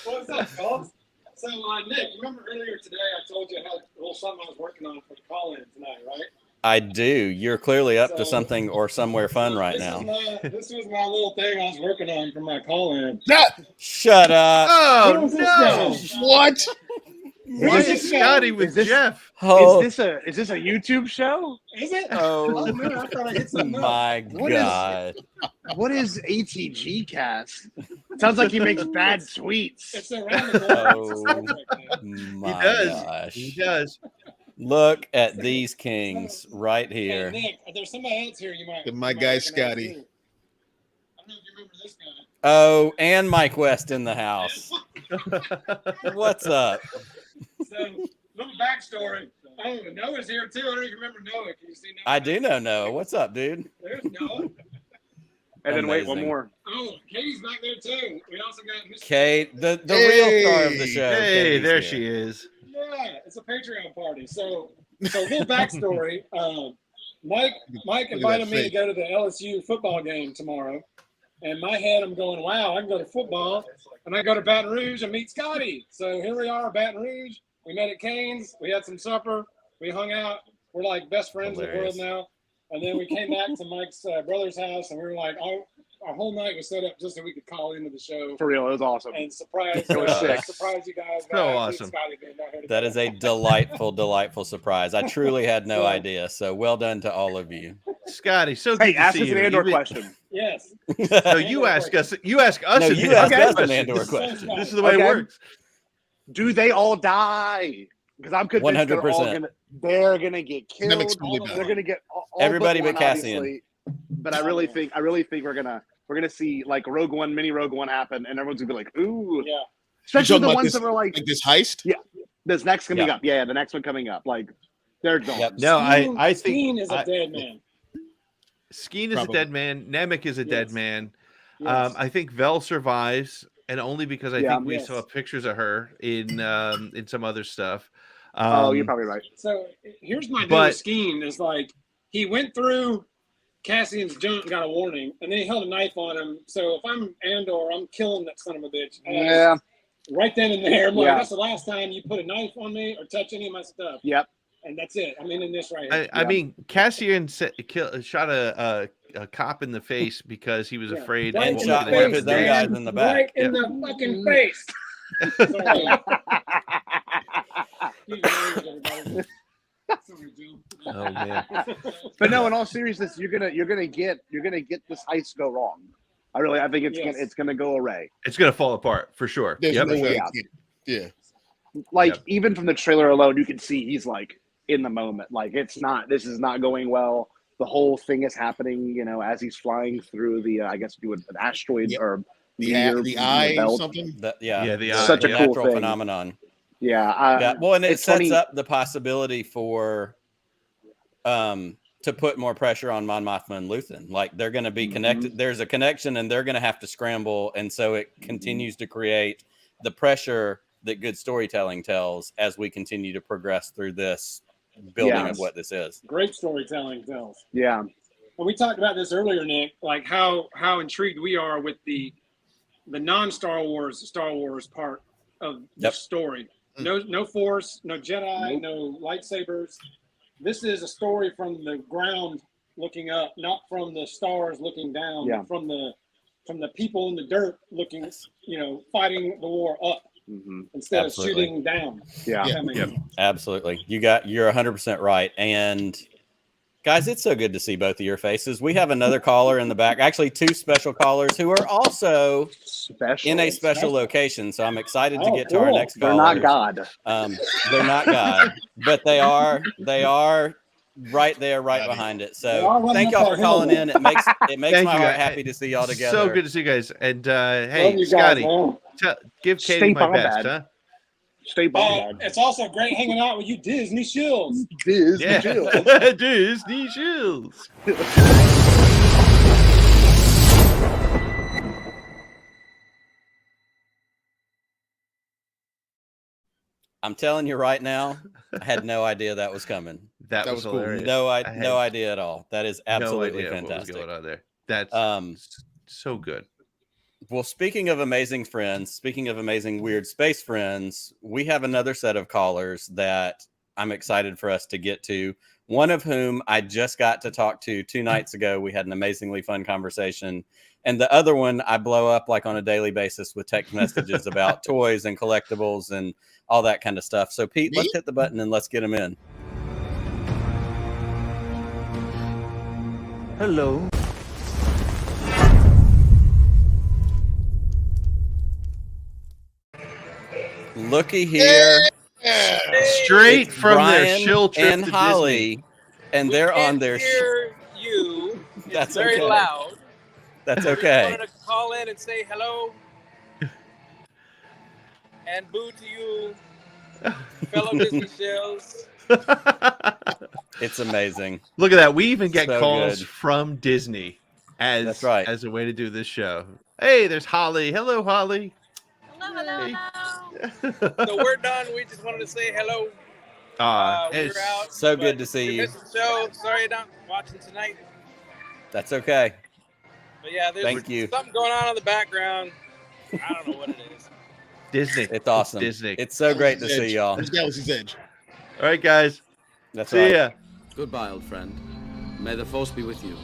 What's up, fellas? So, Nick, you remember earlier today I told you I had a little something I was working on for the call-in tonight, right? I do. You're clearly up to something or somewhere fun right now. This was my little thing I was working on for my call-in. Shut up. Oh, no. What? Why is Scotty with Jeff? Oh. Is this a YouTube show? Is it? Oh, man, I thought I hit something my God. What is ATG Cast? Sounds like he makes bad tweets. It's around the corner. Oh, my gosh. He does. Look at these kings right here. Hey, Nick, there's somebody else here you might. My guy, Scotty. I don't know if you remember this guy. Oh, and Mike West in the house. What's up? So, little backstory. Oh, Noah's here too. I don't even remember Noah. Can you see Noah? I do know Noah. What's up, dude? There's Noah. And then wait, one more. Oh, Katie's back there too. We also got Mr. Kate, the real star of the show. Hey, Katie's there here. she is. Yeah, it's a Patreon party. So little backstory. Mike invited me to go to the LSU football game tomorrow. And in my head, I'm going, wow, I can go to football. And I go to Baton Rouge and meet Scotty. So here we are, Baton Rouge. We met at Cane's. We had some supper. We hung out. We're like best friends in the world now. And then we came back to Mike's brother's house. And we were like, our whole night was set up just so we could call into the show. For real, it was awesome. And surprise It was sick. Surprise you guys. So awesome. That is a delightful, delightful surprise. I truly had no idea. So well done to all of you. Scotty, so good Hey, to ask see us you. an Andor question. Yes. No, you ask us. You ask us. No, an you ask us an question. Andor question. This is the way it works. Do they all die? Because I'm convinced they're gonna get killed. They're gonna get all everybody but one, Cassian. But I really think we're gonna see like Rogue One, mini Rogue One happen, and everyone's gonna be like, ooh. Yeah. Especially the ones that were like this heist. Yeah. This next coming up. Yeah, the next one coming up. Like they're gone. Yep. No, I think Skeen is a dead man. Skeen is a dead man. Nemec is a dead man. Yes. I think Vel survives, and only because I think we saw pictures of her in some other stuff. You're probably right. So here's my deal with Skeen is like he went through Cassian's junk and got a warning, and then he held a knife on him. So if I'm Andor, I'm killing that son of a bitch. Yeah. Right then and there. I'm like, that's the last time you put a knife on me or touch any of my stuff. Yep. and that's it. I'm in this right here. I mean, Cassian shot a cop in the face because he was afraid and shot one of his own guys in the back. Right in the fucking face. Oh man! But no, in all seriousness, you're gonna get this heist go wrong. I think it's gonna go awry. It's gonna fall apart for sure. There's Yep. no way. Yeah. Like even from the trailer alone, you can see he's like in the moment. Like this is not going well. The whole thing is happening, as he's flying through the I guess an asteroid or the eye or something. The eye. Such a cool natural thing. phenomenon. Yeah. Well, and it sets funny. up the possibility for to put more pressure on Mon Mothma and Luthen. Like they're going to be connected. There's a connection, and they're going to have to scramble, and so it continues to create the pressure that good storytelling tells as we continue to progress through this building of what this is. Great storytelling tells. Yeah. Well, we talked about this earlier, Nick, like how intrigued we are with the non-Star Wars part of the story. No Force, no Jedi, no lightsabers. This is a story from the ground looking up, not from the stars looking down, but from the people in the dirt looking, fighting the war up instead of shooting down. Yeah. Absolutely. You're 100% right. And guys, it's so good to see both of your faces. We have another caller in the back, actually 2 special callers who are also in a special location. So I'm excited to get to our next caller. They're not God. They're not God, but they are right there, right behind it. So thank y'all for calling in. It makes my heart happy to see y'all together. So good to see you guys. And hey, Scotty, give Katie my best, huh? Stay bomb. It's also great hanging out with you, Disney Shields. Disney Shields. Disney Shields. I'm telling you right now, I had no idea that was coming. That was cool. hilarious. No idea at all. That is absolutely fantastic. What was going on there? That's so good. Well, speaking of amazing friends, speaking of amazing weird space friends, we have another set of callers that I'm excited for us to get to. One of whom I just got to talk to 2 nights ago. We had an amazingly fun conversation. And the other one I blow up like on a daily basis with text messages about toys and collectibles and all that kind of stuff. So Pete, let's hit the button and let's get him in. Hello. Looky here. Straight It's from Brian their shill trip and to Holly, Disney. and they're on their hear you. It's That's very okay. loud. That's I okay. wanted to call in and say hello and boo to you, fellow Disney shells. It's amazing. Look at that. We even get So calls good. from Disney as That's right. as a way to do this show. Hey, there's Holly. Hello, Holly. Hello. So we're done. We just wanted to say hello. We It's were out. so but good to see we you. missed the show. Sorry you're not watching tonight. That's okay. But yeah, there's Thank you. something going on in the background. I don't know what it is. Disney. It's awesome. Disney. It's so great to see y'all. It's Galaxy's Edge. All right, guys. That's See right. ya. Goodbye, old friend. May the force be with you.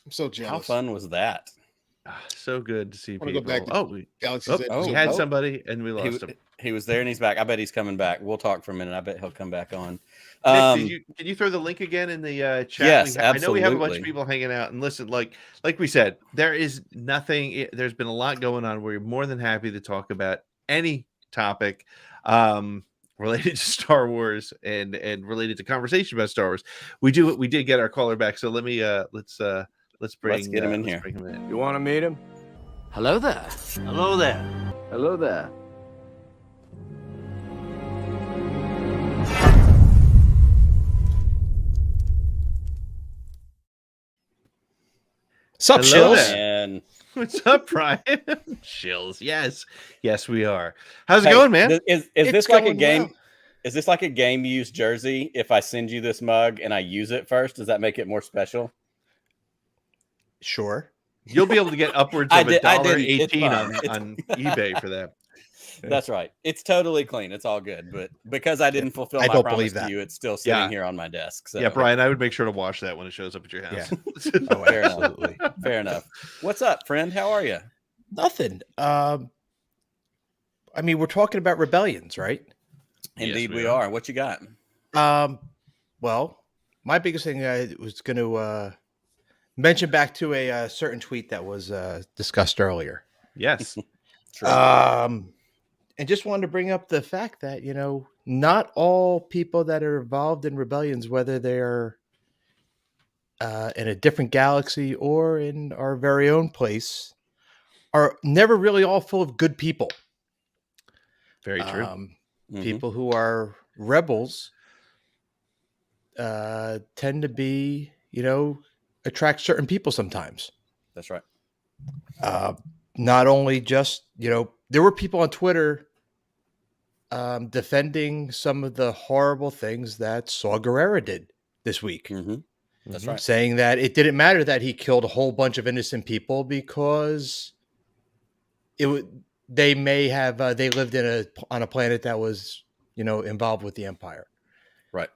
I'm so How jealous. fun was that? So good to see I wanna people. go back to we Galaxy's Edge. we had somebody and we lost him. He was there and he's back. I bet he's coming back. We'll talk for a minute. I bet he'll come back on. Nick, can you throw the link again in the chat? Yes, I know we have a bunch of absolutely. people hanging out. And listen, like we said, there is nothing. There's been a lot going on. We're more than happy to talk about any topic related to Star Wars and related to conversation about Star Wars. We did get our caller back. So let me let's get him in here. Bring him in. You want to meet him? Hello there. Hello there. Hello there. Sup, Hello Shills? there. And What's up, Brian? Shills. Yes, we are. How's it going, man? Is It's this like a going game? well. Is this like a game used jersey? If I send you this mug and I use it first, does that make it more special? Sure. You'll be able to get upwards of $1.18 on eBay for that. That's right. It's totally clean. It's all good. But because I didn't fulfill my promise to you, it's still sitting here on my desk. So. Yeah, Brian, I would make sure to wash that when it shows up at your house. Yeah. Oh, absolutely. Fair enough. What's up, friend? How are you? Nothing. I mean, we're talking about rebellions, right? Indeed, we are. What you got? Well, my biggest thing I was going to mention back to a certain tweet that was discussed earlier. Yes. True. And just wanted to bring up the fact that, not all people that are involved in rebellions, whether they're in a different galaxy or in our very own place, are never really all full of good people. Very true. People who are rebels tend to be, attract certain people sometimes. That's right. Not only just, there were people on Twitter defending some of the horrible things that Saw Gerrera did this week. That's right. Saying that it didn't matter that he killed a whole bunch of innocent people because they may have they lived on a planet that was, involved with the Empire. Right.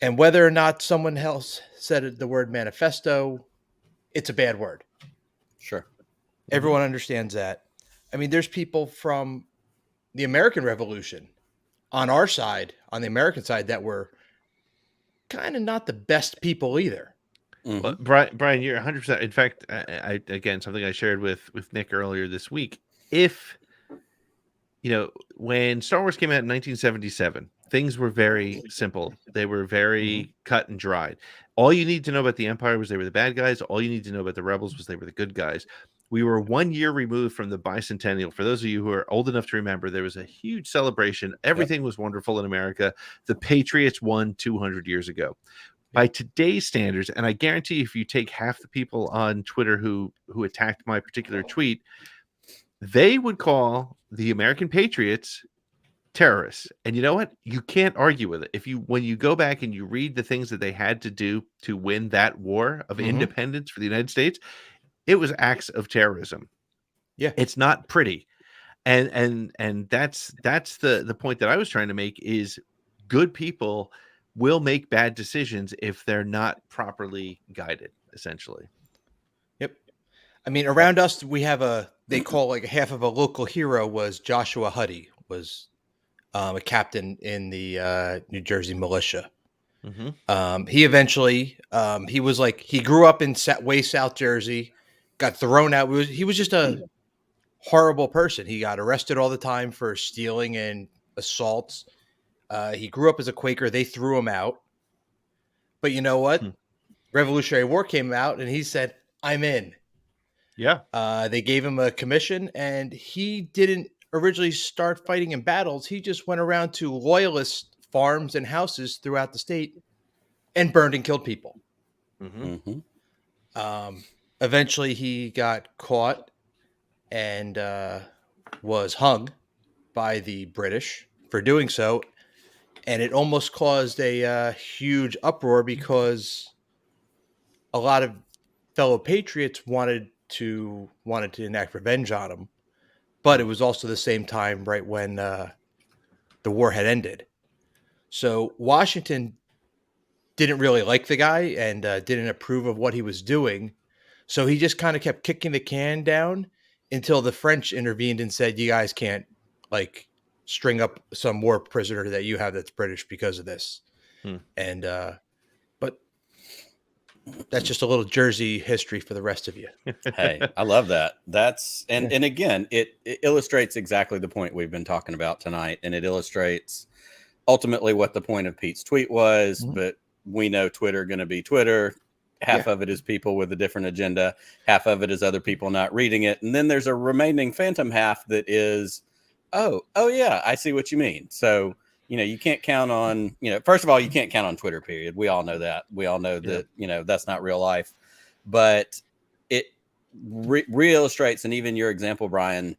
And whether or not someone else said the word manifesto, it's a bad word. Sure. Everyone understands that. I mean, there's people from the American Revolution on our side, on the American side, that were kind of not the best people either. Well, Brian, you're 100%. In fact, I again, something I shared with Nick earlier this week. If, when Star Wars came out in 1977, things were very simple. They were very cut and dried. All you need to know about the Empire was they were the bad guys. All you need to know about the rebels was they were the good guys. We were 1 year removed from the bicentennial. For those of you who are old enough to remember, there was a huge celebration. Everything was wonderful in America. The Patriots won 200 years ago. By today's standards, and I guarantee if you take half the people on Twitter who attacked my particular tweet, they would call the American Patriots terrorists. And you know what? You can't argue with it. When you go back and you read the things that they had to do to win that war of independence for the United States, it was acts of terrorism. Yeah. It's not pretty. And that's the point that I was trying to make is good people will make bad decisions if they're not properly guided, essentially. Yep. I mean, around us, we have they call like half of a local hero was Joshua Huddy, was a captain in the New Jersey militia. He eventually, he grew up in way South Jersey, got thrown out. He was just a horrible person. He got arrested all the time for stealing and assaults. He grew up as a Quaker. They threw him out. But you know what? Revolutionary War came out and he said, I'm in. Yeah. They gave him a commission and he didn't originally start fighting in battles. He just went around to loyalist farms and houses throughout the state and burned and killed people. Eventually he got caught and was hung by the British for doing so. And it almost caused a huge uproar because a lot of fellow patriots wanted to enact revenge on him. But it was also the same time right when the war had ended. So Washington didn't really like the guy and didn't approve of what he was doing. So he just kind of kept kicking the can down until the French intervened and said, you guys can't string up some war prisoner that you have that's British because of this. And but that's just a little Jersey history for the rest of you. Hey, I love that. That's and again, it illustrates exactly the point we've been talking about tonight, and it illustrates ultimately what the point of Pete's tweet was. But we know Twitter going to be Twitter. Half of it is people with a different agenda. Half of it is other people not reading it, and then there's a remaining phantom half that is, oh yeah, I see what you mean. So you can't count on, first of all, you can't count on Twitter, period. We all know that. We all know that, that's not real life. But it re-illustrates, and even your example, Brian,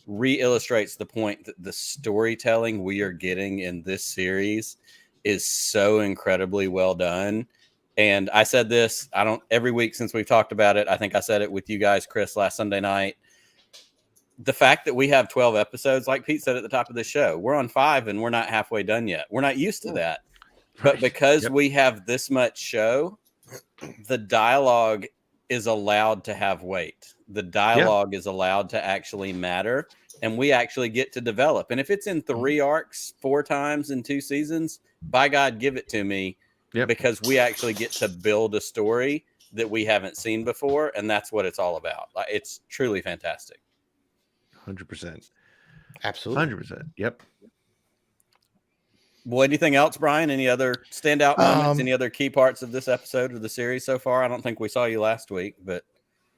re-illustrates the point that the storytelling we are getting in this series is so incredibly well done. And I said this, every week since we've talked about it, I think I said it with you guys, Chris, last Sunday night. The fact that we have 12 episodes, like Pete said at the top of the show, we're on 5 and we're not halfway done yet. We're not used to that. But because we have this much show, the dialogue is allowed to have weight. The dialogue is allowed to actually matter, and we actually get to develop. And if it's in 3 arcs 4 times in 2 seasons, by God, give it to me, because we actually get to build a story that we haven't seen before, and that's what it's all about. It's truly fantastic. 100%. Absolutely. 100%. Yep. Well, anything else, Brian? Any other standout moments? Any other key parts of this episode of the series so far? I don't think we saw you last week, but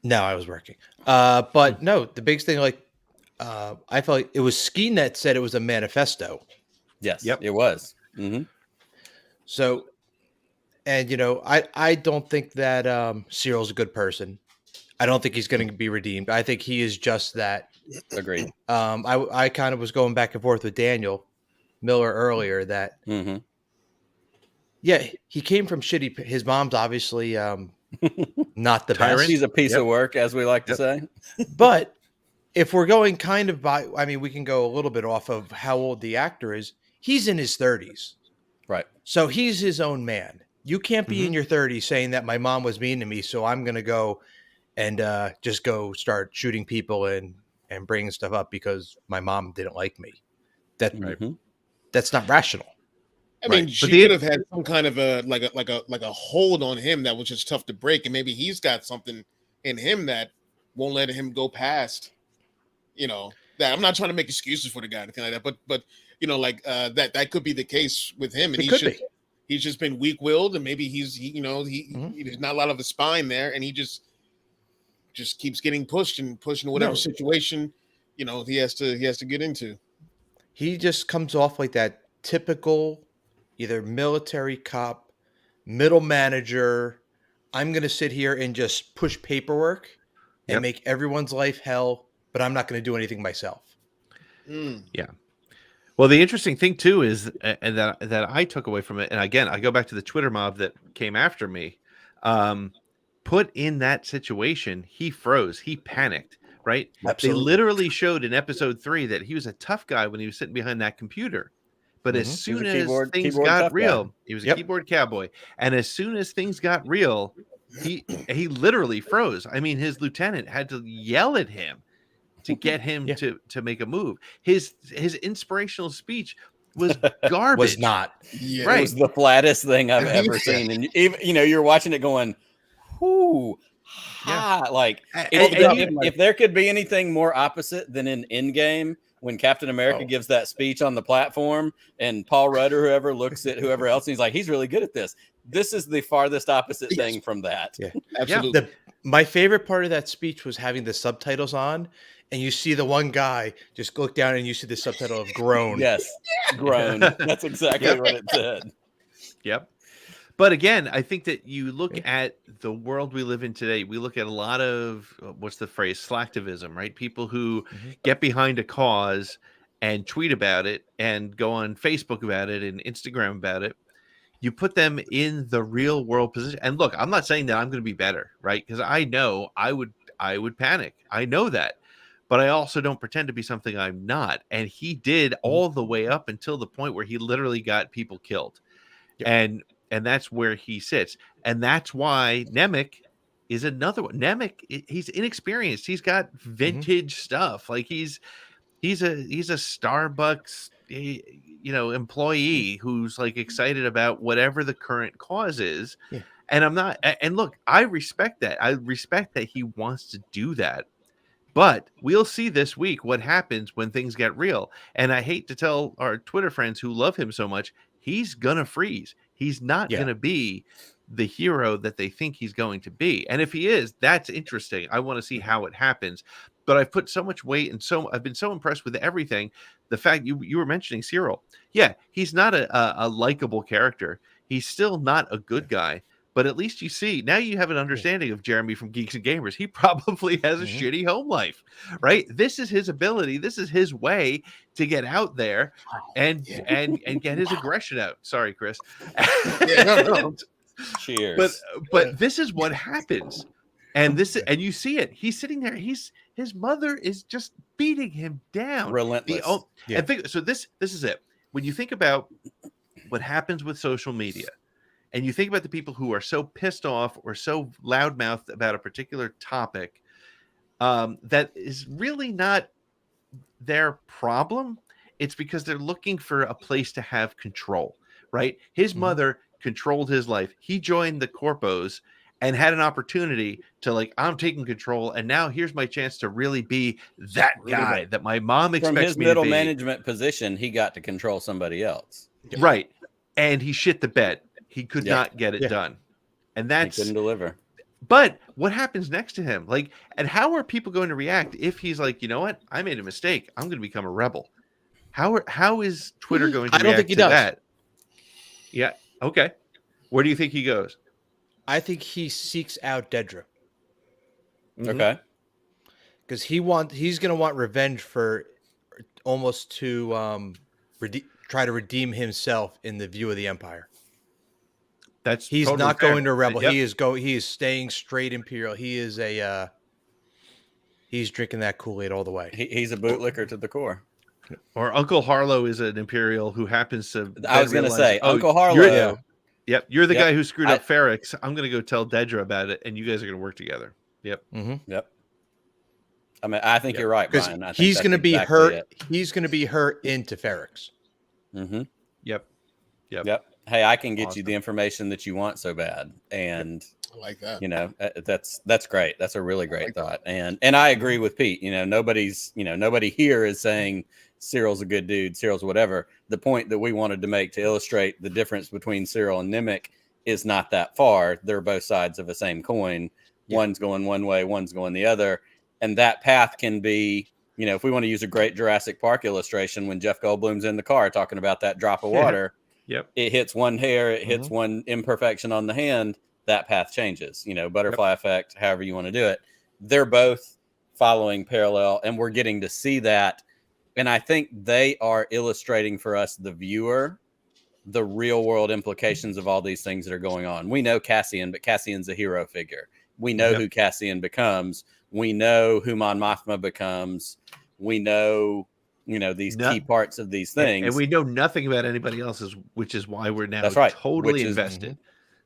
no, I was working. But no, the biggest thing, I felt like it was Skeen that said it was a manifesto. Yes, it was. Mm-hmm. So, and I don't think that Cyril's a good person. I don't think he's going to be redeemed. I think he is just that. Agreed. I kind of was going back and forth with Daniel Miller earlier that, he came from shitty. His mom's obviously not the best. She's a piece of work, as we like to say. But if we're going kind of by, I mean, we can go a little bit off of how old the actor is. He's in his 30s. Right. So he's his own man. You can't be in your 30s saying that my mom was mean to me, so I'm going to go and just go start shooting people and bringing stuff up because my mom didn't like me. That's not rational. I mean, she could have had some kind of a hold on him that was just tough to break, and maybe he's got something in him that won't let him go past. That I'm not trying to make excuses for the guy or anything like that, but that could be the case with him, and he's just been weak-willed, and maybe there's not a lot of a spine there, and he just keeps getting pushed into whatever situation he has to get into. He just comes off like that typical either military cop, middle manager. I'm going to sit here and just push paperwork and make everyone's life hell, but I'm not going to do anything myself. Yeah. Well, the interesting thing too is, and that I took away from it, and again, I go back to the Twitter mob that came after me. Put in that situation, he froze, he panicked, right? Absolutely. They literally showed in episode 3 that he was a tough guy when he was sitting behind that computer. But as soon as things got real, he was a keyboard cowboy. And as soon as things got real, he literally froze. I mean, his lieutenant had to yell at him to get him to make a move. His inspirational speech was garbage. Was not. Right. It was the flattest thing I've ever seen. And even, you're watching it going, whoo, like if there could be anything more opposite than in Endgame when Captain America gives that speech on the platform and Paul Rudd or whoever looks at whoever else and he's like, he's really good at this. This is the farthest opposite thing from that. Yeah, absolutely. My favorite part of that speech was having the subtitles on, and you see the one guy just look down and you see the subtitle of groan. Yes, groan. That's exactly what it said. Yep. But again, I think that you look at the world we live in today, we look at a lot of, what's the phrase, slacktivism, right? People who get behind a cause and tweet about it and go on Facebook about it and Instagram about it. You put them in the real world position. And look, I'm not saying that I'm going to be better, right? Because I know I would panic. I know that. But I also don't pretend to be something I'm not. And he did all the way up until the point where he literally got people killed. Yep. And that's where he sits. And that's why Nemec is another one. Nemec, he's inexperienced. He's got vintage stuff. Like he's a Starbucks, employee who's like excited about whatever the current cause is. Yeah. And I'm not, and look, I respect that. I respect that he wants to do that. But we'll see this week what happens when things get real. And I hate to tell our Twitter friends who love him so much, he's going to freeze. He's not going to be the hero that they think he's going to be. And if he is, that's interesting. I want to see how it happens. But I've put so much weight and I've been so impressed with everything. The fact you were mentioning Cyril. Yeah, he's not a likable character. He's still not a good guy. But at least you see, now you have an understanding of Jeremy from Geeks and Gamers. He probably has a shitty home life, right? This is his ability. This is his way to get out there and get his aggression out. Sorry, Chris. Cheers. But this is what happens. And you see it. He's sitting there. His mother is just beating him down. Relentless. And this is it. When you think about what happens with social media, and you think about the people who are so pissed off or so loudmouthed about a particular topic, that is really not their problem. It's because they're looking for a place to have control, right? His mother controlled his life. He joined the corpos and had an opportunity to I'm taking control, and now here's my chance to really be that guy that my mom expects me to be. From his middle management position, he got to control somebody else. Right. And he shit the bed. He could not get it done. And he couldn't deliver. But what happens next to him? And how are people going to react if he's like, you know what? I made a mistake. I'm going to become a rebel. How is Twitter going to react I don't think he to does. that? Yeah. Okay. Where do you think he goes? I think he seeks out Dedra. Okay. Because he's going to want revenge for almost to try to redeem himself in the view of the Empire. He's totally not fair. going to rebel. Yep. He is staying straight Imperial. He is he's drinking that Kool-Aid all the way. He's a bootlicker to the core. Or Uncle Harlow is an Imperial who happens to. I was going to say Uncle Harlow. You're the guy who screwed up Ferrix. I'm going to go tell Dedra about it, and you guys are going to work together. Yep. Mm-hmm. Yep. I mean, I think you're right, Brian. I think he's going to be exactly her. He's going to be her into Ferrix. Mm-hmm. Yep. Hey, I can get you the information that you want so bad, and I like that. That's great. That's a really great thought, and I agree with Pete. Nobody here is saying Cyril's a good dude. Cyril's whatever. The point that we wanted to make to illustrate the difference between Cyril and Nemec is not that far. They're both sides of the same coin. Yeah. One's going one way, one's going the other, and that path can be. If we want to use a great Jurassic Park illustration, when Jeff Goldblum's in the car talking about that drop of water. Yep. It hits one hair, it hits one imperfection on the hand, that path changes, butterfly effect, however you want to do it. They're both following parallel, and we're getting to see that. And I think they are illustrating for us, the viewer, the real world implications of all these things that are going on. We know Cassian, but Cassian's a hero figure. We know who Cassian becomes. We know who Mon Mothma becomes. We know these key parts of these things. And we know nothing about anybody else's, which is why we're now totally invested.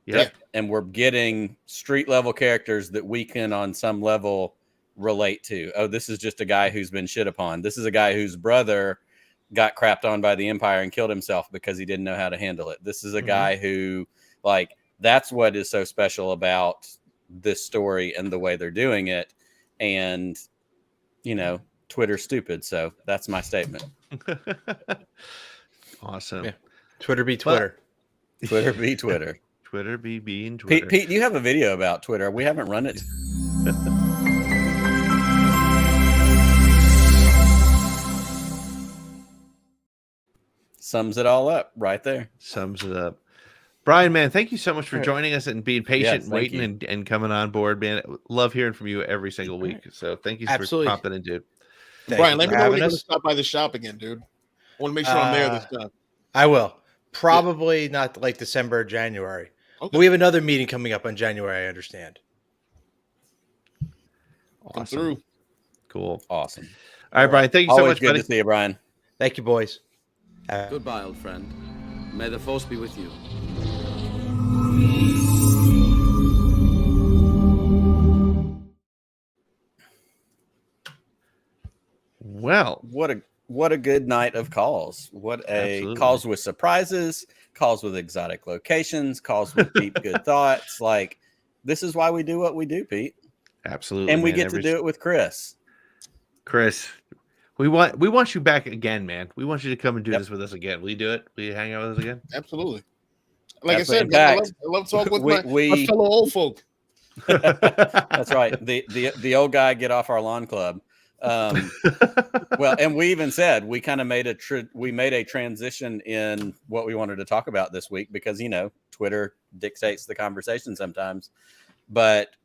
Yep. And we're getting street level characters that we can on some level relate to. Oh, this is just a guy who's been shit upon. This is a guy whose brother got crapped on by the Empire and killed himself because he didn't know how to handle it. This is a guy who, that's what is so special about this story and the way they're doing it. And, Twitter's stupid, so that's my statement. Awesome. Yeah. Twitter be Twitter. Twitter be Twitter. Twitter be being Twitter. Pete, you have a video about Twitter. We haven't run it. Sums it all up right there. Sums it up. Brian, man, thank you so much for joining us and being patient, and waiting, and coming on board, man. Love hearing from you every single week. So thank you for popping in, dude. Brian, let me know when you're going to stop by the shop again, dude. I want to make sure I'm there this time. I will. Probably not like December or January. Okay. But we have another meeting coming up on January, I understand. Awesome. Through. Cool. Awesome. All right, Brian. Thank you so much, good buddy. to see you, Brian. Thank you, boys. Goodbye, old friend. May the force be with you. Well, what a good night of calls. Calls with surprises, calls with exotic locations, calls with deep good thoughts. This is why we do what we do, Pete. Absolutely. And we get to do it with Chris. Chris, we want you back again, man. We want you to come and do this with us again. Will you do it? Will you hang out with us again? Absolutely. Like I said, man, I love talking with my fellow old folk. That's right. The old guy get off our lawn club. Well, and we even said we kind of made a transition in what we wanted to talk about this week because Twitter dictates the conversation sometimes, but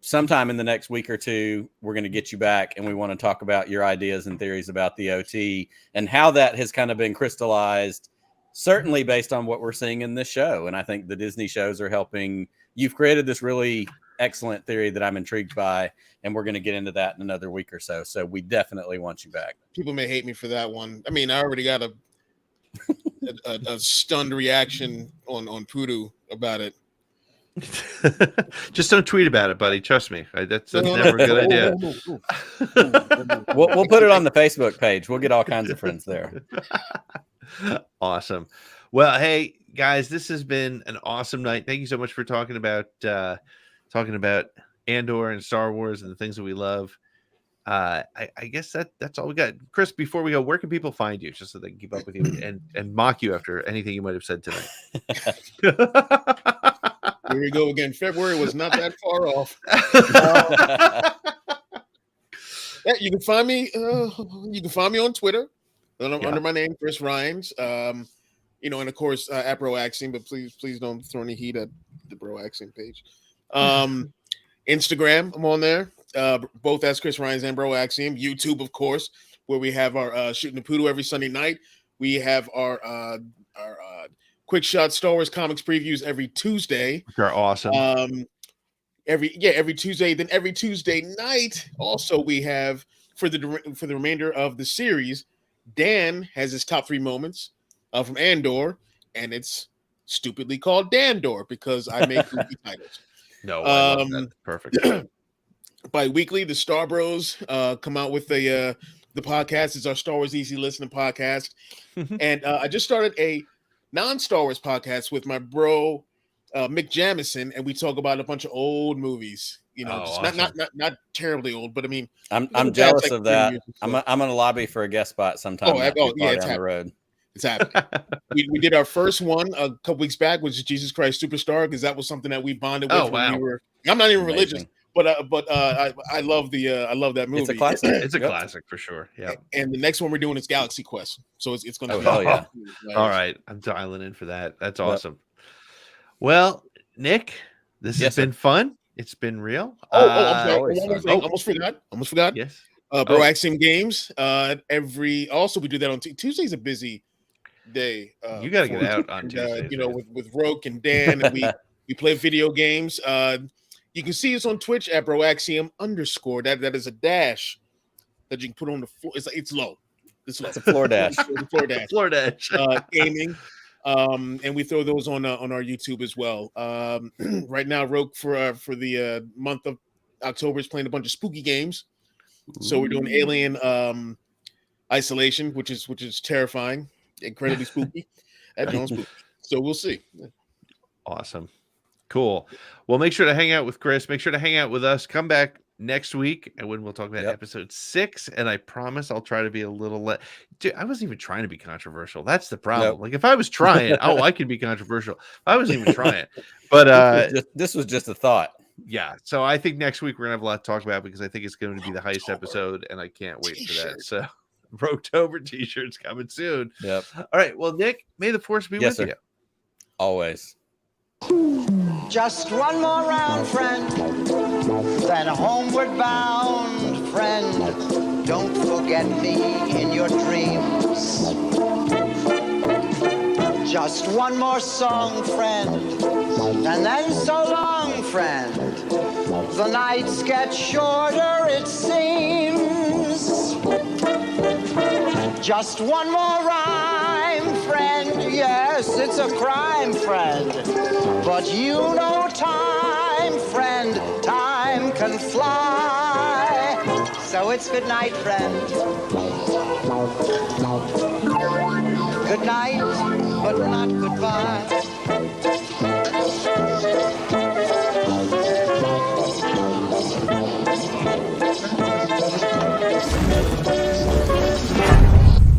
sometime in the next week or two we're going to get you back and we want to talk about your ideas and theories about the OT and how that has kind of been crystallized certainly based on what we're seeing in this show. And I think the Disney shows are helping. You've created this really excellent theory that I'm intrigued by, and we're going to get into that in another week or so. So we definitely want you back. People may hate me for that one. I mean, I already got a stunned reaction on Poodoo about it. Just don't tweet about it, buddy. Trust me. That's never a good idea. We'll put it on the Facebook page. We'll get all kinds of friends there. Awesome. Well, hey guys, this has been an awesome night. Thank you so much for talking about Andor and Star Wars and the things that we love. I guess that's all we got. Chris, before we go, where can people find you just so they can keep up with you and mock you after anything you might have said tonight? Here we go again. February was not that far off. Yeah, you can find me. You can find me on Twitter under my name, Chris Ryons. And of course at Bro Axiom, but please don't throw any heat at the Bro Axiom page. Instagram, I'm on there, both as Chris Ryons and Bro Axiom. YouTube, of course, where we have our Shooting the Poodoo every Sunday night. We have our Quick Shot Star Wars comics previews every Tuesday. They're awesome. Every Tuesday. Then every Tuesday night, also we have for the remainder of the series, Dan has his top 3 moments from Andor, and it's stupidly called Dandor because I make goofy titles. No, I love that. Perfect. Bi-weekly, the Star Bros come out with the podcast. It's our Star Wars Easy Listening podcast, and I just started a non-Star Wars podcast with my bro Mick Jamison, and we talk about a bunch of old movies. Awesome. not terribly old, but I mean, I'm jealous of that. I'm gonna lobby for a guest spot sometime. Yeah, it's down the road. It's happening. we did our first one a couple weeks back, which is Jesus Christ Superstar, because that was something that we bonded with when we were. I'm not even religious, but I love that movie. It's a classic. It's a classic for sure. Yeah. And the next one we're doing is Galaxy Quest, so it's going to be. Hell yeah! All right, I'm dialing in for that. That's awesome. Well, Nick, this has been fun. It's been real. I'm sorry. One more thing. Almost forgot. Yes. Bro Axiom Games. Also we do that on Tuesday's a busy day. You got to get out on Tuesday. With Roke and Dan, and we play video games. You can see us on Twitch at Broaxiom _. That is a dash that you can put on the floor. It's low. It's low. It's a floor dash. Floor dash. Gaming. And we throw those on our YouTube as well. Right now, Roke for the month of October is playing a bunch of spooky games. So we're doing Alien Isolation, which is terrifying, incredibly spooky. Spooky. So we'll see. Awesome. Cool. Well, make sure to hang out with Chris. Make sure to hang out with us. Come back next week, and when we'll talk about episode 6. And I promise I'll try to be a little Dude, I wasn't even trying to be controversial. That's the problem. Like if I was trying, I could be controversial. I wasn't even trying. But this was just a thought. Yeah. So I think next week we're gonna have a lot to talk about because I think it's going to be the heist episode, and I can't wait for that. So Rocktober t-shirts coming soon. Yep. All right. Well, Nick, may the force be with you. Always. Just one more round, friend, then homeward bound, friend. Don't forget me in your dreams. Just one more song, friend, and then so long, friend. The nights get shorter, it seems. Just one more rhyme, friend. Yes, it's a crime, friend. But you know time, friend, time can fly. So it's good night, friend. Good night, but not goodbye.